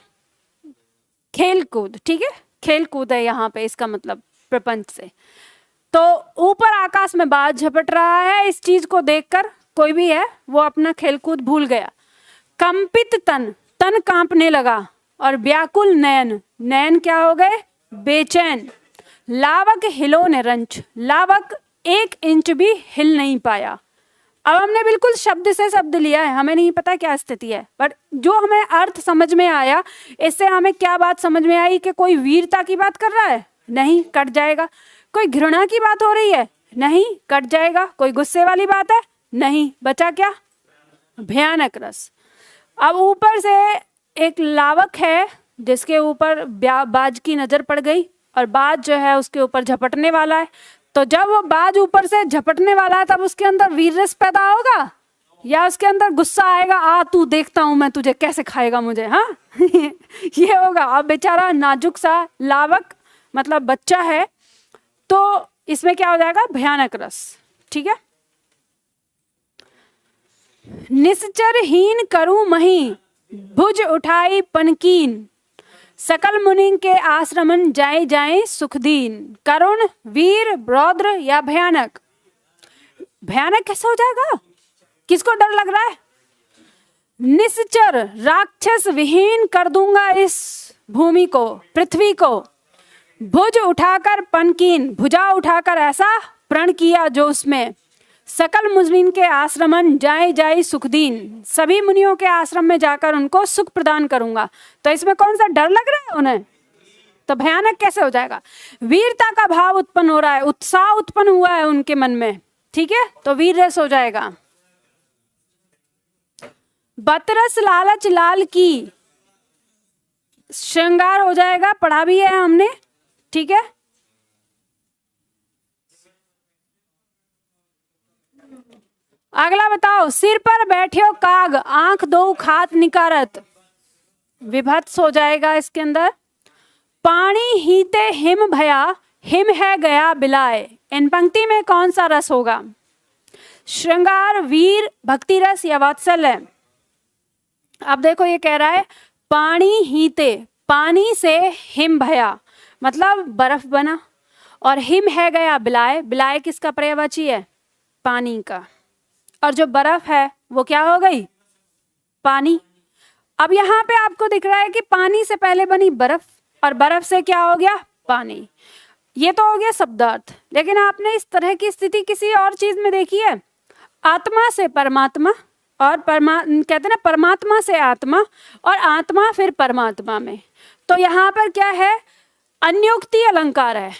खेल कूद, ठीक है, खेल कूद है यहाँ पे इसका मतलब प्रपंच से। तो ऊपर आकाश में बाज झपट रहा है, इस चीज को देखकर कोई भी है वो अपना खेलकूद भूल गया। कंपित तन, तन कांपने लगा। और व्याकुल नयन, नयन क्या हो गए, बेचैन। लावक हिलो निरंच, लावक 1 इंच भी हिल नहीं पाया। अब हमने बिल्कुल शब्द से शब्द लिया है, हमें नहीं पता क्या स्थिति है, बट जो हमें अर्थ समझ में आया, इससे हमें क्या बात समझ में आई कि कोई वीरता की बात कर रहा है, नहीं, कट जाएगा। कोई घृणा की बात हो रही है, नहीं, कट जाएगा। कोई गुस्से वाली बात है, नहीं, बचा क्या, भयानक रस। अब ऊपर से एक लावक है जिसके ऊपर बाज की नजर पड़ गई, और बाज जो है उसके ऊपर झपटने वाला है। तो जब वो बाज ऊपर से झपटने वाला है, तब उसके अंदर वीर रस पैदा होगा या उसके अंदर गुस्सा आएगा, आ तू देखता हूं मैं तुझे कैसे खाएगा मुझे, हाँ ये होगा। अब बेचारा नाजुक सा लावक मतलब बच्चा है, तो इसमें क्या हो जाएगा, भयानक रस, ठीक है। निश्चर हीन करूं मही, भुज उठाई पनकीन। सकल मुनि के आश्रमन जाए जाए सुखदीन। करुण, वीर, रौद्र या भयानक। भयानक कैसे हो जाएगा, किसको डर लग रहा है। निश्चर, राक्षस विहीन कर दूंगा इस भूमि को, पृथ्वी को। भुज उठाकर पनकीन, भुजा उठाकर ऐसा प्रण किया जो उसमें। सकल मुनिन के आश्रमन जाए जाए सुखदीन, सभी मुनियों के आश्रम में जाकर उनको सुख प्रदान करूंगा। तो इसमें कौन सा डर लग रहा है उन्हें, तो भयानक कैसे हो जाएगा। वीरता का भाव उत्पन्न हो रहा है, उत्साह उत्पन्न हुआ है उनके मन में, ठीक है, तो वीर रस हो जाएगा। बतरस लालच लाल की, श्रृंगार हो जाएगा, पढ़ा भी है हमने, ठीक है। अगला बताओ। सिर पर बैठियो काग, आंख दो खात निकारत, विभत्स हो जाएगा इसके अंदर। पानी हीते हिम भया, हिम है गया बिलाए। इन पंक्ति में कौन सा रस होगा, श्रृंगार, वीर, भक्ति रस या वात्सल्य। अब देखो ये कह रहा है पानी हीते, पानी से हिम भया मतलब बर्फ बना, और हिम है गया बिलाए, बिलाए किसका पर्यायवाची है, पानी का। और जो बर्फ है वो क्या हो गई, पानी। अब यहाँ पे आपको दिख रहा है कि पानी से पहले बनी बर्फ, और बर्फ से क्या हो गया, पानी। ये तो हो गया शब्दार्थ, लेकिन आपने इस तरह की स्थिति किसी और चीज में देखी है। आत्मा से परमात्मा, और कहते हैं ना परमात्मा से आत्मा, और आत्मा फिर परमात्मा में। तो यहाँ पर क्या है, अन्योक्ति अलंकार है,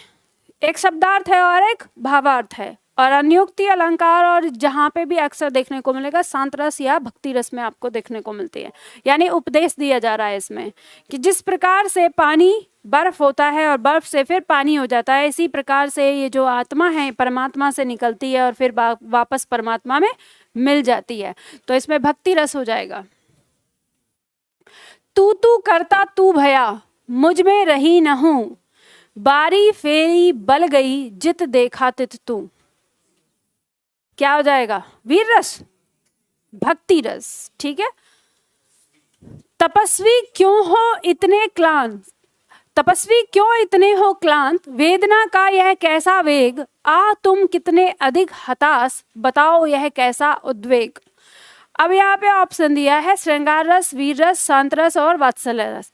एक शब्दार्थ है और एक भावार्थ है। और अन्योक्ति अलंकार और जहाँ पे भी अक्सर देखने को मिलेगा शांत रस या भक्ति रस में आपको देखने को मिलती है। यानी उपदेश दिया जा रहा है इसमें कि जिस प्रकार से पानी बर्फ होता है और बर्फ से फिर पानी हो जाता है, इसी प्रकार से ये जो आत्मा है परमात्मा से निकलती है और फिर वापस परमात्मा में मिल जाती है। तो इसमें भक्ति रस हो जाएगा। तू तू करता तू भया, मुझ में रही न हूं। बारी फेरी बल गई, जित देखा तित तू। क्या हो जाएगा, वीर रस, भक्ति रस, ठीक है। तपस्वी क्यों हो इतने क्लांत, तपस्वी क्यों इतने हो क्लांत। वेदना का यह कैसा वेग, आ तुम कितने अधिक हताश। बताओ यह कैसा उद्वेग। अब यहाँ पे ऑप्शन दिया है श्रृंगार रस, वीर रस, शांत रस और वात्सल्य रस।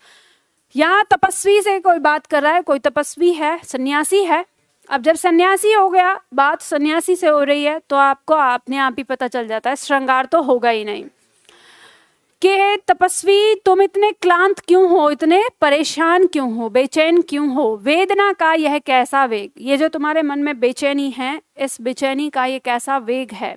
यहाँ तपस्वी से कोई बात कर रहा है, कोई तपस्वी है, सन्यासी है। अब जब सन्यासी हो गया, बात सन्यासी से हो रही है, तो आपको अपने आप ही पता चल जाता है श्रृंगार तो होगा ही नहीं। कि तपस्वी तुम इतने क्लांत क्यों हो, इतने परेशान क्यों हो, बेचैन क्यों हो। वेदना का यह कैसा वेग, ये जो तुम्हारे मन में बेचैनी है, इस बेचैनी का ये कैसा वेग है।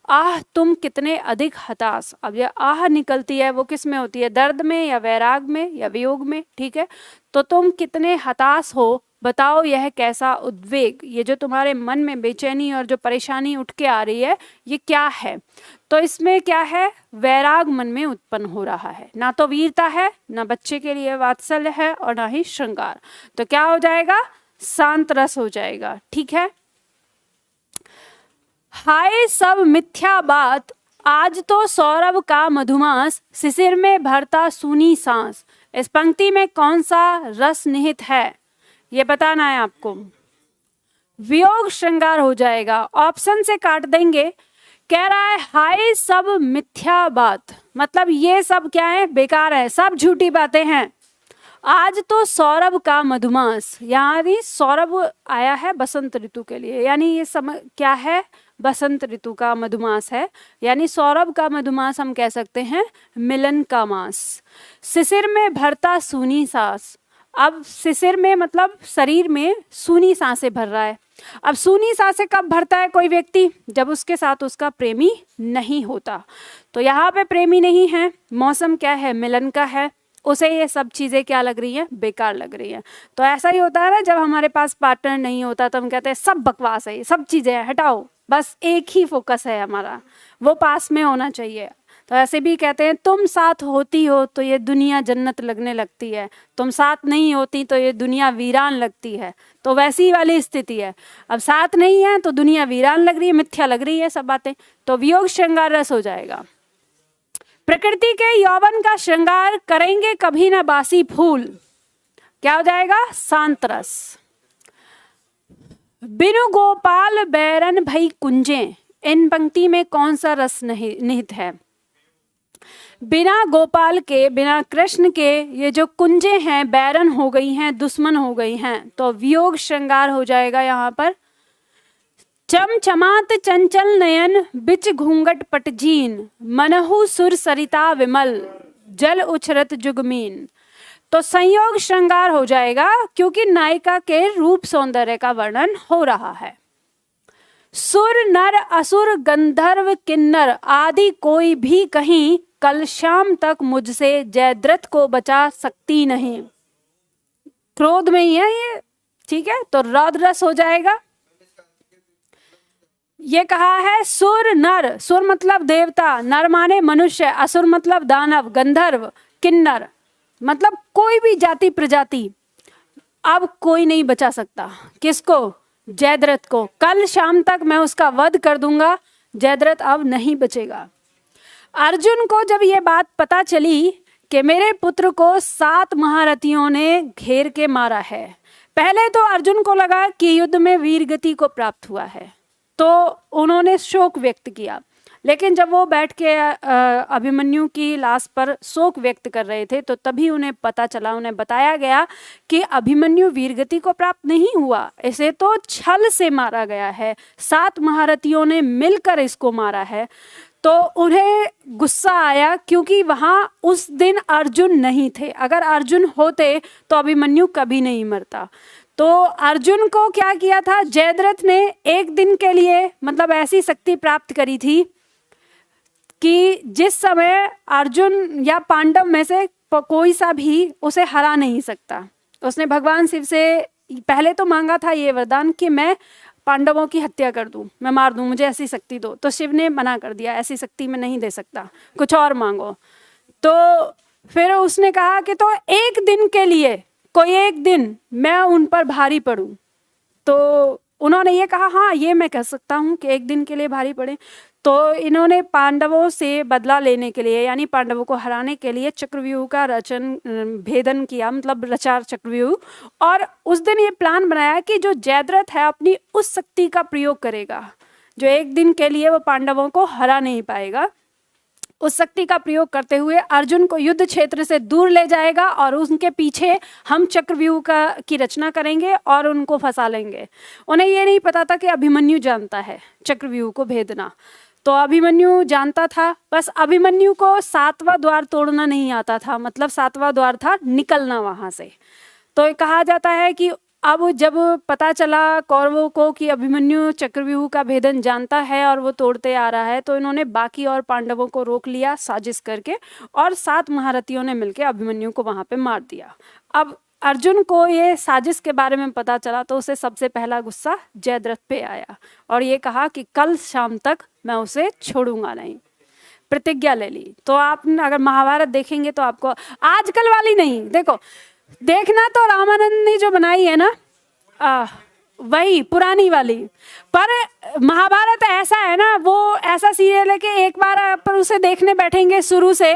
आह तुम कितने अधिक हताश। अब ये आह निकलती है वो किस में होती है, दर्द में या वैराग में या वियोग में, ठीक है। तो तुम कितने हताश हो, बताओ यह कैसा उद्वेग, ये जो तुम्हारे मन में बेचैनी और जो परेशानी उठ के आ रही है ये क्या है। तो इसमें क्या है, वैराग मन में उत्पन्न हो रहा है, ना तो वीरता है, ना बच्चे के लिए वात्सल्य है और ना ही श्रृंगार। तो क्या हो जाएगा, शांत रस हो जाएगा। ठीक है, हाय सब मिथ्या बात, आज तो सौरभ का मधुमास, शिशिर में भरता सूनी सांस। इस पंक्ति में कौन सा रस निहित है ये बताना है आपको। वियोग श्रृंगार हो जाएगा, ऑप्शन से काट देंगे। कह रहा है हाय सब मिथ्या बात, मतलब ये सब क्या है, बेकार है, सब झूठी बातें हैं। आज तो सौरभ का मधुमास, यानी सौरभ आया है बसंत ऋतु के लिए, यानी ये समय क्या है, बसंत ऋतु का मधुमास है, यानी सौरभ का मधुमास हम कह सकते हैं मिलन का मास। शिशिर में भरता सूनी सांस, अब शिशिर में मतलब शरीर में सूनी सांसें भर रहा है। अब सूनी सांसें कब भरता है कोई व्यक्ति, जब उसके साथ उसका प्रेमी नहीं होता। तो यहाँ पे प्रेमी नहीं है, मौसम क्या है, मिलन का है, उसे ये सब चीज़ें क्या लग रही हैं, बेकार लग रही हैं। तो ऐसा ही होता है ना, जब हमारे पास पार्टनर नहीं होता तो हम कहते हैं सब बकवास है, ये सब चीज़ें हटाओ, बस एक ही फोकस है हमारा, वो पास में होना चाहिए। तो ऐसे भी कहते हैं तुम साथ होती हो तो ये दुनिया जन्नत लगने लगती है, तुम साथ नहीं होती तो ये दुनिया वीरान लगती है। तो वैसी वाली स्थिति है, अब साथ नहीं है तो दुनिया वीरान लग रही है, मिथ्या लग रही है सब बातें। तो वियोग श्रृंगार रस हो जाएगा। प्रकृति के यौवन का श्रृंगार करेंगे कभी ना बासी फूल, क्या हो जाएगा, शांत रस। बिनु गोपाल बैरन भई कुंजे, इन पंक्ति में कौन सा रस निहित है। बिना गोपाल के, बिना कृष्ण के ये जो कुंजे हैं बैरन हो गई हैं, दुश्मन हो गई हैं। तो वियोग श्रृंगार हो जाएगा यहाँ पर। चमचमात चंचल नयन बिच घूंघट पटजीन, मनहु सुर सरिता विमल जल उछरत जुगमीन। तो संयोग श्रृंगार हो जाएगा, क्योंकि नायिका के रूप सौंदर्य का वर्णन हो रहा है। सुर नर असुर गंधर्व किन्नर आदि कोई भी कहीं, कल शाम तक मुझसे जयद्रथ को बचा सकती नहीं। क्रोध में ही है ये, ठीक है। तो रौद्र रस हो जाएगा। ये कहा है सुर नर, सुर मतलब देवता, नर माने मनुष्य, असुर मतलब दानव, गंधर्व, किन्नर मतलब कोई भी जाति प्रजाति, अब कोई नहीं बचा सकता। किसको, जयद्रथ को। कल शाम तक मैं उसका वध कर दूंगा, जयद्रथ अब नहीं बचेगा। अर्जुन को जब ये बात पता चली कि मेरे पुत्र को 7 महारथियों ने घेर के मारा है, पहले तो अर्जुन को लगा कि युद्ध में वीरगति को प्राप्त हुआ है, तो उन्होंने शोक व्यक्त किया। लेकिन जब वो बैठ के अभिमन्यु की लाश पर शोक व्यक्त कर रहे थे, तो तभी उन्हें पता चला, उन्हें बताया गया कि अभिमन्यु वीरगति को प्राप्त नहीं हुआ, इसे तो छल से मारा गया है, 7 महारथियों ने मिलकर इसको मारा है। तो उन्हें गुस्सा आया, क्योंकि वहां उस दिन अर्जुन नहीं थे। अगर अर्जुन होते तो अभिमन्यु कभी नहीं मरता। तो अर्जुन को क्या किया था, जयद्रथ ने एक दिन के लिए मतलब ऐसी शक्ति प्राप्त करी थी कि जिस समय अर्जुन या पांडव में से कोई सा भी उसे हरा नहीं सकता। उसने भगवान शिव से पहले तो मांगा था ये वरदान कि मैं पांडवों की हत्या कर दूं, मैं मार दूं, मुझे ऐसी शक्ति दो। तो शिव ने मना कर दिया, ऐसी शक्ति मैं नहीं दे सकता, कुछ और मांगो। तो फिर उसने कहा कि तो एक दिन के लिए, कोई एक दिन मैं उन पर भारी पड़ूं। तो उन्होंने ये कहा हाँ ये मैं कह सकता हूँ कि एक दिन के लिए भारी पड़े। तो इन्होंने पांडवों से बदला लेने के लिए, यानी पांडवों को हराने के लिए चक्रव्यूह का भेदन किया, मतलब रचा चक्रव्यूह। और उस दिन ये प्लान बनाया कि जो जयद्रथ है अपनी उस शक्ति का प्रयोग करेगा जो एक दिन के लिए वो पांडवों को हरा नहीं पाएगा। उस शक्ति का प्रयोग करते हुए अर्जुन को युद्ध क्षेत्र से दूर ले जाएगा और उनके पीछे हम चक्रव्यूह की रचना करेंगे और उनको फंसा लेंगे। उन्हें ये नहीं पता था कि अभिमन्यु जानता है चक्रव्यूह को भेदना। तो अभिमन्यु जानता था, बस अभिमन्यु को 7वां द्वार तोड़ना नहीं आता था, मतलब 7वां द्वार था निकलना वहां से। तो कहा जाता है कि अब जब पता चला कौरवों को कि अभिमन्यु चक्रव्यूह का भेदन जानता है और वो तोड़ते आ रहा है, तो इन्होंने बाकी और पांडवों को रोक लिया साजिश करके, और 7 महारथियों ने मिलकर अभिमन्यु को वहां पे मार दिया। अब अर्जुन को ये साजिश के बारे में पता चला तो उसे सबसे पहला गुस्सा जयद्रथ पे आया और ये कहा कि कल शाम तक मैं उसे छोड़ूंगा नहीं, प्रतिज्ञा ले ली। तो आप अगर महाभारत देखेंगे तो आपको, आजकल वाली नहीं, देखो देखना तो रामानंद ने जो बनाई है ना वही पुरानी वाली, पर महाभारत ऐसा है ना, वो ऐसा सीरियल है कि एक बार आप उसे देखने बैठेंगे शुरू से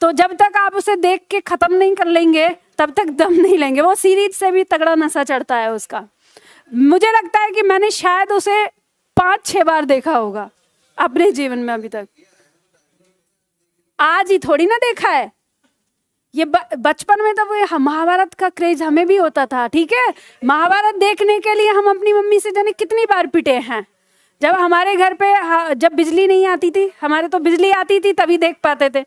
तो जब तक आप उसे देख के खत्म नहीं कर लेंगे तब तक दम नहीं लेंगे। वो सीरीज से भी तगड़ा नशा चढ़ता है उसका। मुझे लगता है कि मैंने शायद उसे 5-6 बार देखा होगा अपने जीवन में अभी तक। आज ही थोड़ी ना देखा है ये, बचपन में तो वो महाभारत का क्रेज हमें भी होता था, ठीक है। महाभारत देखने के लिए हम अपनी मम्मी से जाने कितनी बार पिटे हैं। जब हमारे घर पे जब बिजली नहीं आती थी, हमारे तो बिजली आती थी तभी देख पाते थे,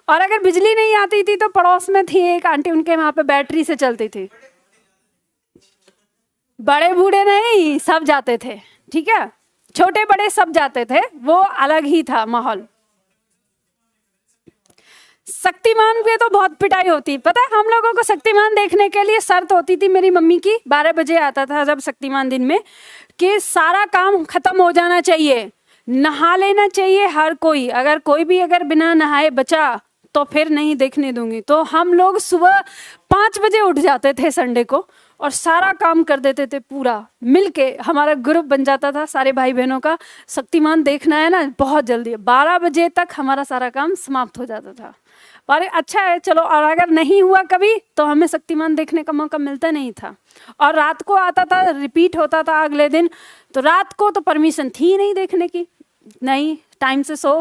और अगर बिजली नहीं आती थी तो पड़ोस में थी एक आंटी, उनके वहां पे बैटरी से चलती थी। बड़े बूढ़े नहीं, सब जाते थे, ठीक है, छोटे बड़े सब जाते थे, वो अलग ही था माहौल। शक्तिमान पे तो बहुत पिटाई होती, पता है हम लोगों को शक्तिमान देखने के लिए शर्त होती थी मेरी मम्मी की, 12 बजे आता था जब शक्तिमान दिन में, कि सारा काम खत्म हो जाना चाहिए, नहा लेना चाहिए हर कोई, अगर कोई भी अगर बिना नहाए बचा तो फिर नहीं देखने दूंगी। तो हम लोग सुबह 5 बजे उठ जाते थे संडे को और सारा काम कर देते थे, पूरा मिलके हमारा ग्रुप बन जाता था सारे भाई बहनों का, शक्तिमान देखना है ना बहुत जल्दी, 12 बजे तक हमारा सारा काम समाप्त हो जाता था। और अच्छा है चलो, और अगर नहीं हुआ कभी तो हमें शक्तिमान देखने का मौका मिलता नहीं था, और रात को आता था, रिपीट होता था अगले दिन, तो रात को तो परमिशन थी नहीं देखने की, नहीं टाइम से सो।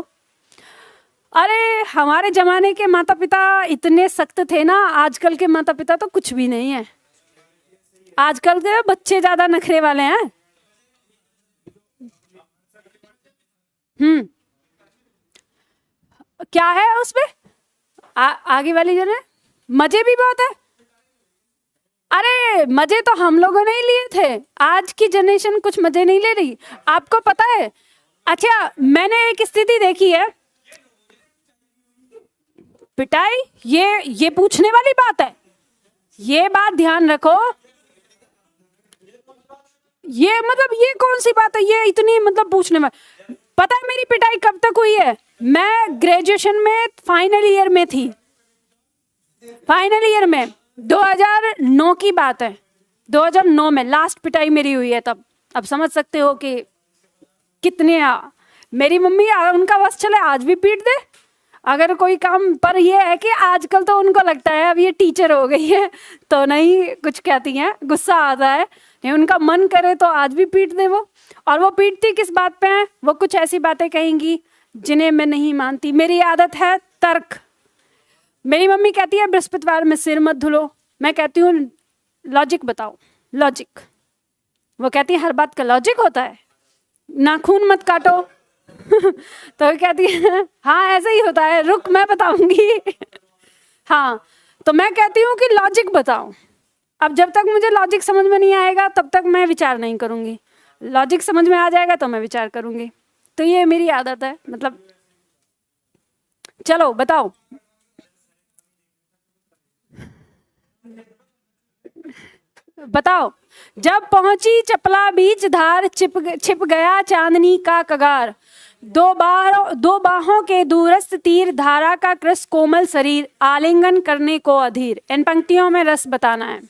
अरे हमारे जमाने के माता पिता इतने सख्त थे ना, आजकल के माता पिता तो कुछ भी नहीं है। आजकल के बच्चे ज्यादा नखरे वाले हैं। क्या है उसमें आगे वाली जने, मजे भी बहुत है। अरे मजे तो हम लोगों ने ही लिए थे, आज की जनरेशन कुछ मजे नहीं ले रही, आपको पता है। अच्छा मैंने एक स्थिति देखी है, पिटाई ये पूछने वाली बात है, ये बात ध्यान रखो, ये मतलब ये कौन सी बात है, ये इतनी मतलब पूछने में। पता है मेरी पिटाई कब तक हुई है, मैं ग्रेजुएशन में फाइनल ईयर में थी, फाइनल ईयर में 2009 की बात है, 2009 में लास्ट पिटाई मेरी हुई है तब। अब समझ सकते हो कि कितने मेरी मम्मी उनका बस चले आज भी पीट दे अगर कोई काम, पर ये है कि आजकल तो उनको लगता है अब ये टीचर हो गई है तो नहीं कुछ कहती हैं, गुस्सा आता है, नहीं उनका मन करे तो आज भी पीट दे वो। और वो पीटती किस बात पे है, वो कुछ ऐसी बातें कहेंगी जिन्हें मैं नहीं मानती। मेरी आदत है तर्क, मेरी मम्मी कहती है बृहस्पतिवार में सिर मत धुलो, मैं कहती हूँ लॉजिक बताओ, लॉजिक। वो कहती है हर बात का लॉजिक होता है, नाखून मत काटो तो कहती है हाँ ऐसे ही होता है, रुक मैं बताऊंगी हाँ तो मैं कहती हूँ कि लॉजिक बताओ। अब जब तक मुझे लॉजिक समझ में नहीं आएगा तब तक मैं विचार नहीं करूंगी, लॉजिक समझ में आ जाएगा तो मैं विचार करूंगी। तो ये मेरी आदत है, मतलब चलो बताओ। बताओ, जब पहुंची चपला बीच धार, छिप गया चांदनी का कगार, दो बाहों के दूरस्थ तीर, धारा का कृष्ण कोमल शरीर, आलिंगन करने को अधीर। इन पंक्तियों में रस बताना है,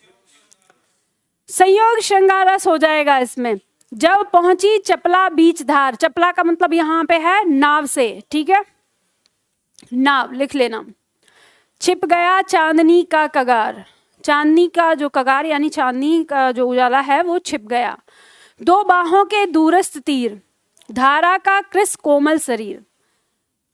संयोग श्रृंगार रस हो जाएगा इसमें। जब पहुंची चपला बीच धार, चपला का मतलब यहाँ पे है नाव से, ठीक है, नाव लिख लेना। छिप गया चांदनी का कगार, चांदनी का जो कगार यानी चांदनी का जो उजाला है वो छिप गया। दो बाहों के दूरस्थ तीर, धारा का कृष्ण कोमल शरीर,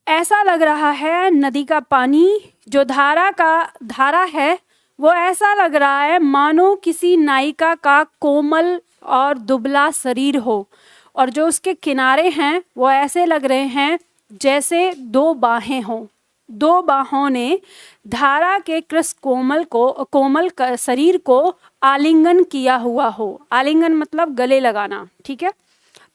ऐसा लग रहा है नदी का पानी, जो धारा है वो ऐसा लग रहा है मानो किसी नायिका का कोमल और दुबला शरीर हो, और जो उसके किनारे हैं वो ऐसे लग रहे हैं जैसे दो बाहें हों, दो बाहों ने धारा के कृष्ण कोमल शरीर को आलिंगन किया हुआ हो। आलिंगन मतलब गले लगाना, ठीक है।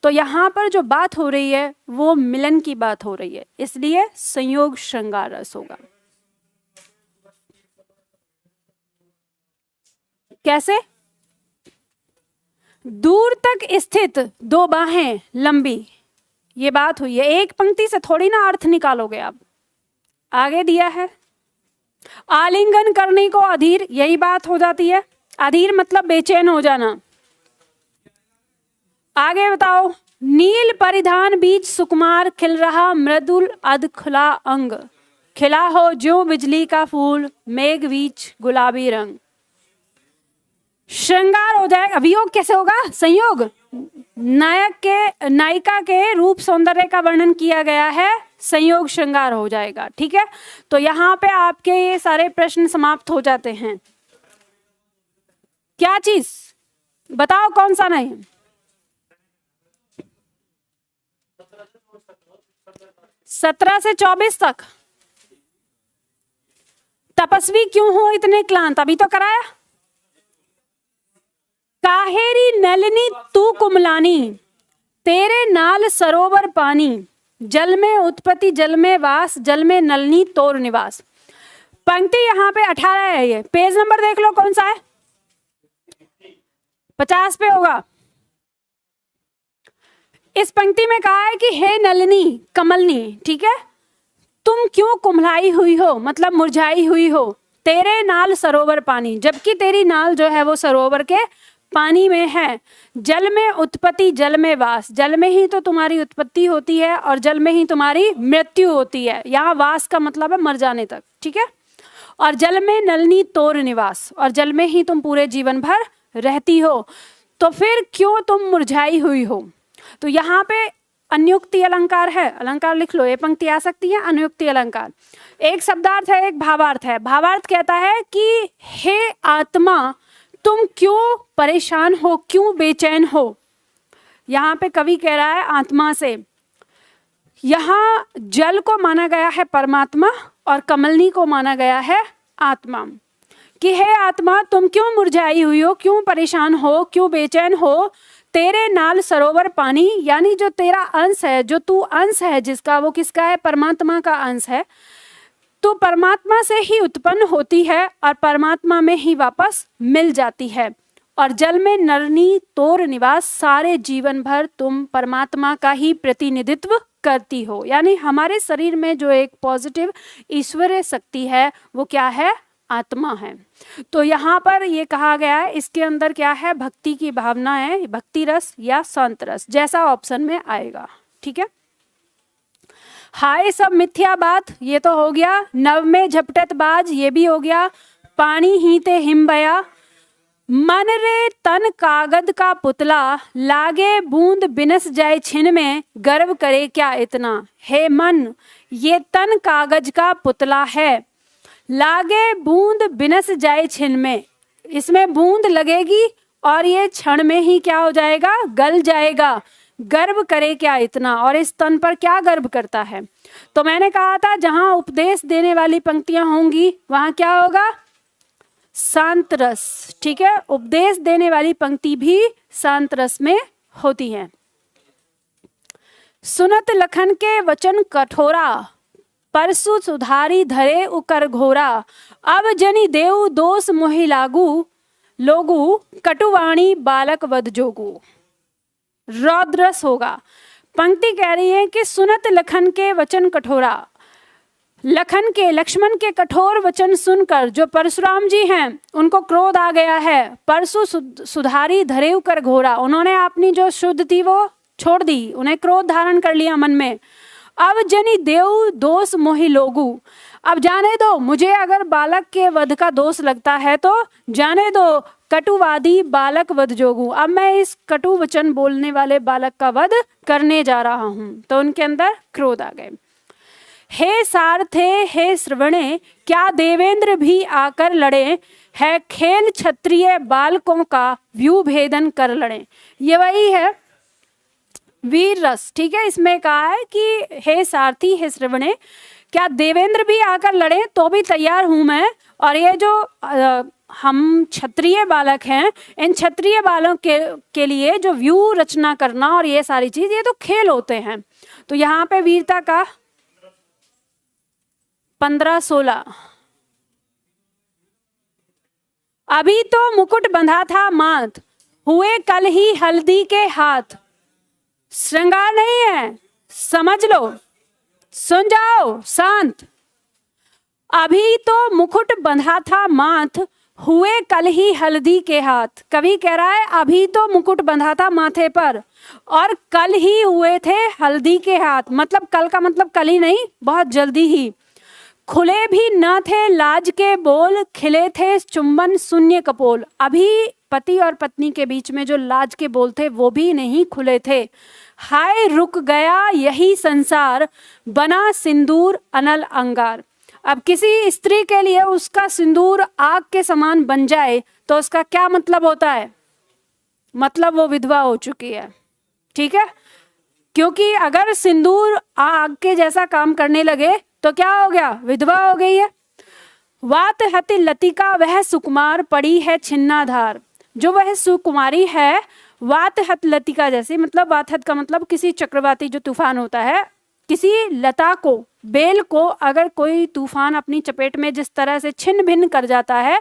तो यहाँ पर जो बात हो रही है वो मिलन की बात हो रही है, इसलिए संयोग श्रृंगार रस होगा। कैसे? दूर तक स्थित दो बाहें लंबी, ये बात हुई है। एक पंक्ति से थोड़ी ना अर्थ निकालोगे आप। आगे दिया है आलिंगन करने को अधीर, यही बात हो जाती है। अधीर मतलब बेचैन हो जाना। आगे बताओ, नील परिधान बीच सुकुमार खिल रहा मृदुल अध खुला अंग, खिला हो ज्यों बिजली का फूल मेघ बीच गुलाबी रंग। श्रृंगार हो जाएगा। वियोग कैसे होगा? संयोग। नायक के नायिका के रूप सौंदर्य का वर्णन किया गया है, संयोग श्रृंगार हो जाएगा। ठीक है, तो यहाँ पे आपके ये सारे प्रश्न समाप्त हो जाते हैं। क्या चीज बताओ, कौन सा नहीं? सत्रह से 24 तक। तपस्वी क्यों हो इतने क्लांत, अभी तो कराया। काहेरी नलिनी तू कुमलानी, तेरे नाल सरोवर पानी, जल में उत्पत्ति जल में वास, जल में नलिनी तोर निवास। पंक्ति यहाँ पे 18 है। ये पेज नंबर देख लो कौन सा है, 50 पे होगा। इस पंक्ति में कहा है कि हे नलिनी, कमलनी, ठीक है, तुम क्यों कुम्हलाई हुई हो, मतलब मुरझाई हुई हो। तेरे नाल सरोवर पानी, जबकि तेरी नाल जो है वो सरोवर के पानी में है। जल में उत्पत्ति जल में वास, जल में ही तो तुम्हारी उत्पत्ति होती है और जल में ही तुम्हारी मृत्यु होती है। यहाँ वास का मतलब है मर जाने तक, ठीक है। और जल में नलिनी तोर निवास, और जल में ही तुम पूरे जीवन भर रहती हो, तो फिर क्यों तुम मुरझाई हुई हो। तो यहाँ पे अनुयुक्ति अलंकार है, अलंकार लिख लो, ये पंक्ति आ सकती है अनुयुक्ति अलंकार। एक शब्दार्थ है, एक भावार्थ है। भावार्थ कहता है कि हे आत्मा, तुम क्यों परेशान हो, क्यों बेचैन हो। यहाँ पे कवि कह रहा है आत्मा से। यहाँ जल को माना गया है परमात्मा और कमलनी को माना गया है आत्मा, कि हे आत्मा तुम क्यों मुरझाई हुई हो, क्यों परेशान हो, क्यों बेचैन हो। तेरे नाल सरोवर पानी, यानी जो तेरा अंश है, जो तू अंश है जिसका, वो किसका है? परमात्मा का अंश है। तो परमात्मा से ही उत्पन्न होती है और परमात्मा में ही वापस मिल जाती है। और जल में नरनी तोर निवास, सारे जीवन भर तुम परमात्मा का ही प्रतिनिधित्व करती हो। यानी हमारे शरीर में जो एक पॉजिटिव ईश्वरीय शक्ति है वो क्या है? आत्मा है। तो यहाँ पर ये कहा गया है, इसके अंदर क्या है? भक्ति की भावना है, भक्ति रस या संत रस, जैसा ऑप्शन में आएगा। ठीक है, हाय सब मिथ्या बात, ये तो हो गया। नव में झपटत बाज, ये भी हो गया। पानी ही ते हिम बया, मन रे तन कागद का पुतला, लागे बूंद बिनस जाए छिन में, गर्व करे क्या इतना। हे मन, ये तन कागज का पुतला है, लागे बूंद बिनस जाए छिन में, इसमें बूंद लगेगी और ये क्षण में ही क्या हो जाएगा? गल जाएगा। गर्व करे क्या इतना, और इस तन पर क्या गर्व करता है। तो मैंने कहा था जहां उपदेश देने वाली पंक्तियां होंगी वहां क्या होगा? शांत रस। ठीक है, उपदेश देने वाली पंक्ति भी शांत रस में होती है। सुनत लखन के वचन कठोरा, परसु सुधारी धरे उकर घोरा, अब जनि देव दोष मोहि लागू, लोगू कटुवाणी बालक वध जोगू। रौद्रस होगा। पंक्ति कह रही है कि सुनत लखन के वचन कठोरा, लखन के, लक्ष्मण के कठोर वचन सुनकर जो परशुराम जी हैं उनको क्रोध आ गया है। परसु सुधारी धरेव कर घोरा, उन्होंने अपनी जो शुद्ध थी वो छोड़ दी, उन्हें क्रोध धारण कर लिया मन में। अब जनि देव दोष मोहि लोगू, अब जाने दो, मुझे अगर बालक के वध का दोष लगता है तो जाने दो, कटुवादी बालक वध जोगू, अब मैं इस कटु वचन बोलने वाले बालक का वध करने जा रहा हूं। तो उनके अंदर क्रोध आ गए। हे सारथे हे श्रवणे, क्या देवेंद्र भी आकर लड़े, है खेल क्षत्रिय बालकों का व्यू भेदन कर लड़े। ये वही है वीर रस। ठीक है, इसमें कहा है कि हे सारथी हे श्रवणे, क्या देवेंद्र भी आकर लड़े तो भी तैयार हूं मैं, और ये जो हम क्षत्रिय बालक हैं, इन क्षत्रिय बालकों के लिए जो व्यू रचना करना और ये सारी चीज, ये तो खेल होते हैं। तो यहाँ पे वीरता का 15-16। अभी तो मुकुट बंधा था माथ, हुए कल ही हल्दी के हाथ। श्रृंगार नहीं है, समझ लो, सुन जाओ शांत। अभी तो मुकुट बंधा था माथ, हुए कल ही हल्दी के हाथ। कवि कह रहा है अभी तो मुकुट बंधा था माथे पर और कल ही हुए थे हल्दी के हाथ। मतलब कल का मतलब कल ही नहीं, बहुत जल्दी ही। खुले भी न थे लाज के बोल, खिले थे चुंबन शून्य कपोल। अभी पति और पत्नी के बीच में जो लाज के बोल थे वो भी नहीं खुले थे। हाय रुक गया यही संसार, बना सिंदूर अनल अंगार। अब किसी स्त्री के लिए उसका सिंदूर आग के समान बन जाए तो उसका क्या मतलब होता है? मतलब वो विधवा हो चुकी है। ठीक है, क्योंकि अगर सिंदूर आग के जैसा काम करने लगे तो क्या हो गया? विधवा हो गई है। वात हति लतिका वह सुकुमार, पड़ी है छिन्नाधार। जो वह सुकुमारी है, वात हत लतिका जैसी, मतलब वात हत का मतलब किसी चक्रवाती जो तूफान होता है, किसी लता को, बेल को अगर कोई तूफान अपनी चपेट में जिस तरह से छिन्न भिन्न कर जाता है,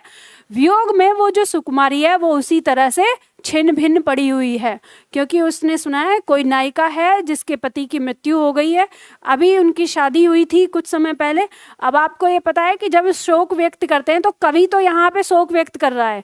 वियोग में वो जो सुकुमारी है वो उसी तरह से छिन्न भिन्न पड़ी हुई है। क्योंकि उसने सुना है कोई नायिका है जिसके पति की मृत्यु हो गई है, अभी उनकी शादी हुई थी कुछ समय पहले। अब आपको ये पता है कि जब शोक व्यक्त करते हैं तो कवि तो यहाँ पे शोक व्यक्त कर रहा है,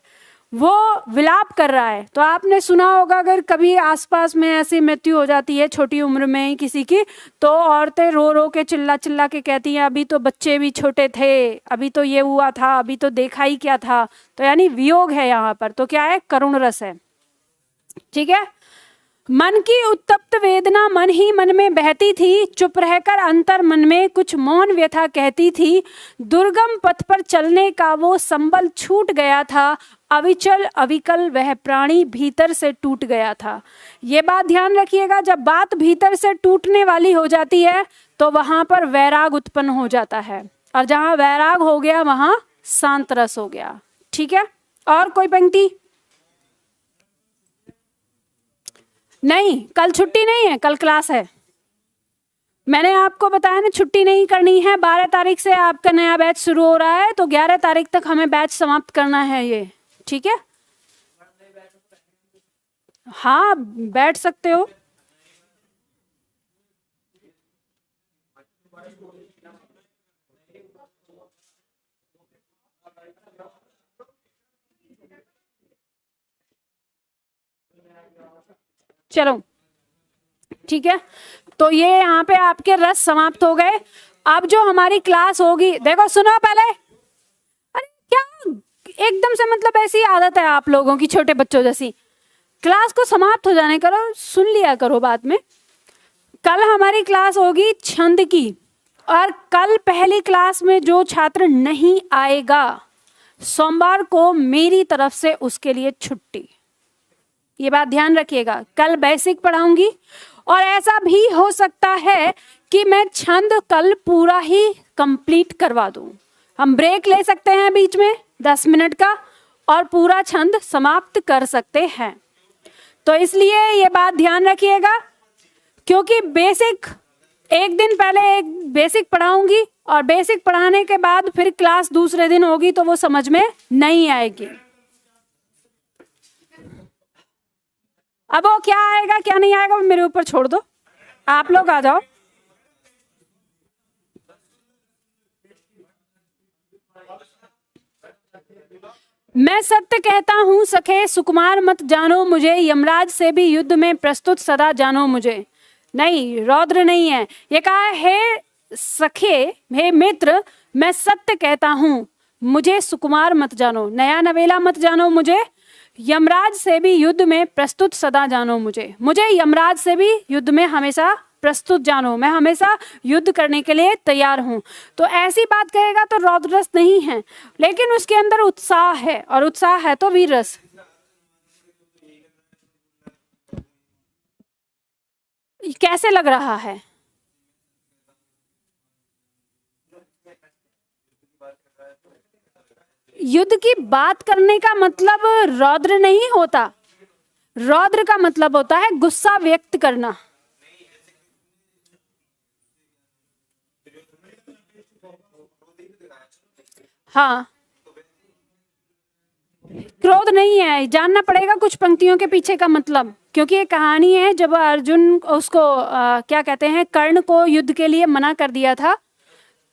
वो विलाप कर रहा है। तो आपने सुना होगा अगर कभी आसपास में ऐसी मृत्यु हो जाती है छोटी उम्र में ही किसी की, तो औरतें रो रो के चिल्ला चिल्ला के कहती हैं अभी तो बच्चे भी छोटे थे, अभी तो ये हुआ था, अभी तो देखा ही क्या था। तो यानी वियोग है यहाँ पर, तो क्या है? करुण रस है। ठीक है, मन की उत्तप्त वेदना मन ही मन में बहती थी, चुप रहकर अंतर मन में कुछ मौन व्यथा कहती थी। दुर्गम पथ पर चलने का वो संबल छूट गया था, अविचल अविकल वह प्राणी भीतर से टूट गया था। ये बात ध्यान रखिएगा, जब बात भीतर से टूटने वाली हो जाती है तो वहां पर वैराग उत्पन्न हो जाता है, और जहां वैराग हो गया वहां शांत रस हो गया। ठीक है, और कोई पंक्ति? नहीं, कल छुट्टी नहीं है, कल क्लास है। मैंने आपको बताया ना छुट्टी नहीं करनी है। 12 तारीख से आपका नया बैच शुरू हो रहा है, तो 11 तारीख तक हमें बैच समाप्त करना है ये। ठीक है, हाँ बैठ सकते हो। चलो ठीक है, तो ये यहाँ पे आपके रस समाप्त हो गए। अब जो हमारी क्लास होगी, देखो सुनो पहले, अरे क्या एकदम से, मतलब ऐसी आदत है आप लोगों की छोटे बच्चों जैसी, क्लास को समाप्त हो जाने करो, सुन लिया करो बाद में। कल हमारी क्लास होगी छंद की, और कल पहली क्लास में जो छात्र नहीं आएगा सोमवार को मेरी तरफ से उसके लिए छुट्टी। ये बात ध्यान रखिएगा, कल बेसिक पढ़ाऊंगी, और ऐसा भी हो सकता है कि मैं छंद कल पूरा ही कंप्लीट करवा दूं। हम ब्रेक ले सकते हैं बीच में 10 मिनट का, और पूरा छंद समाप्त कर सकते हैं। तो इसलिए ये बात ध्यान रखिएगा, क्योंकि बेसिक एक दिन पहले एक बेसिक पढ़ाऊंगी, और बेसिक पढ़ाने के बाद फिर क्लास दूसरे दिन होगी तो वो समझ में नहीं आएगी। अब वो क्या आएगा क्या नहीं आएगा मेरे ऊपर छोड़ दो, आप लोग आ जाओ। मैं सत्य कहता हूं सखे सुकुमार मत जानो मुझे, यमराज से भी युद्ध में प्रस्तुत सदा जानो मुझे। नहीं, रौद्र नहीं है, ये कहा है सखे, हे मित्र, मैं सत्य कहता हूं, मुझे सुकुमार मत जानो, नया नवेला मत जानो मुझे, यमराज से भी युद्ध में प्रस्तुत सदा जानो मुझे। मुझे यमराज से भी युद्ध में हमेशा प्रस्तुत जानो, मैं हमेशा युद्ध करने के लिए तैयार हूं। तो ऐसी बात कहेगा तो रौद्र रस नहीं है, लेकिन उसके अंदर उत्साह है, और उत्साह है तो वीर रस। कैसे लग रहा है? युद्ध की बात करने का मतलब रौद्र नहीं होता, रौद्र का मतलब होता है गुस्सा व्यक्त करना। हाँ, क्रोध नहीं है, जानना पड़ेगा कुछ पंक्तियों के पीछे का मतलब, क्योंकि ये कहानी है जब अर्जुन उसको क्या कहते हैं, कर्ण को युद्ध के लिए मना कर दिया था,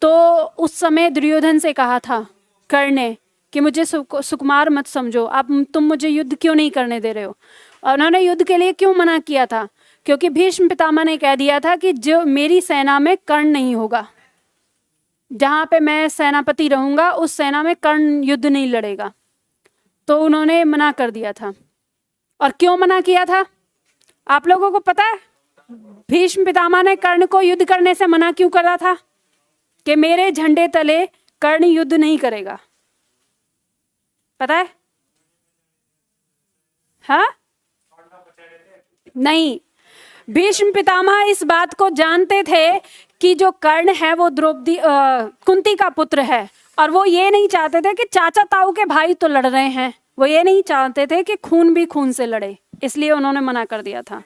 तो उस समय दुर्योधन से कहा था कर्ण ने कि मुझे सुकुमार मत समझो, आप तुम मुझे युद्ध क्यों नहीं करने दे रहे हो। और उन्होंने युद्ध के लिए क्यों मना किया था, क्योंकि भीष्म पितामह ने कह दिया था कि जो मेरी सेना में कर्ण नहीं होगा, जहाँ पे मैं सेनापति रहूंगा उस सेना में कर्ण युद्ध नहीं लड़ेगा, तो उन्होंने मना कर दिया था। और क्यों मना किया था आप लोगों को पता है? भीष्म पितामह ने कर्ण को युद्ध करने से मना क्यों करा था? कि मेरे झंडे तले कर्ण युद्ध नहीं करेगा, पता है? हाँ नहीं, भीष्म पितामह इस बात को जानते थे कि जो कर्ण है वो द्रौपदी कुंती का पुत्र है, और वो ये नहीं चाहते थे कि चाचा ताऊ के भाई तो लड़ रहे हैं, वो ये नहीं चाहते थे कि खून भी खून से लड़े, इसलिए उन्होंने मना कर दिया था।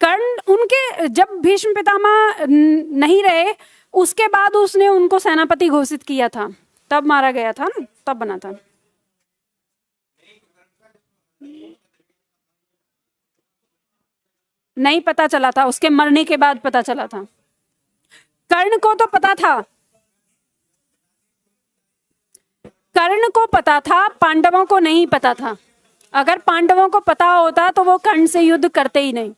कर्ण उनके जब भीष्म पितामह नहीं रहे उसके बाद उसने उनको सेनापति घोषित किया था, तब मारा गया था ना, तब बना था। नहीं पता चला था, उसके मरने के बाद पता चला था। कर्ण को तो पता था, कर्ण को पता था, पांडवों को नहीं पता था। अगर पांडवों को पता होता तो वो कर्ण से युद्ध करते ही नहीं।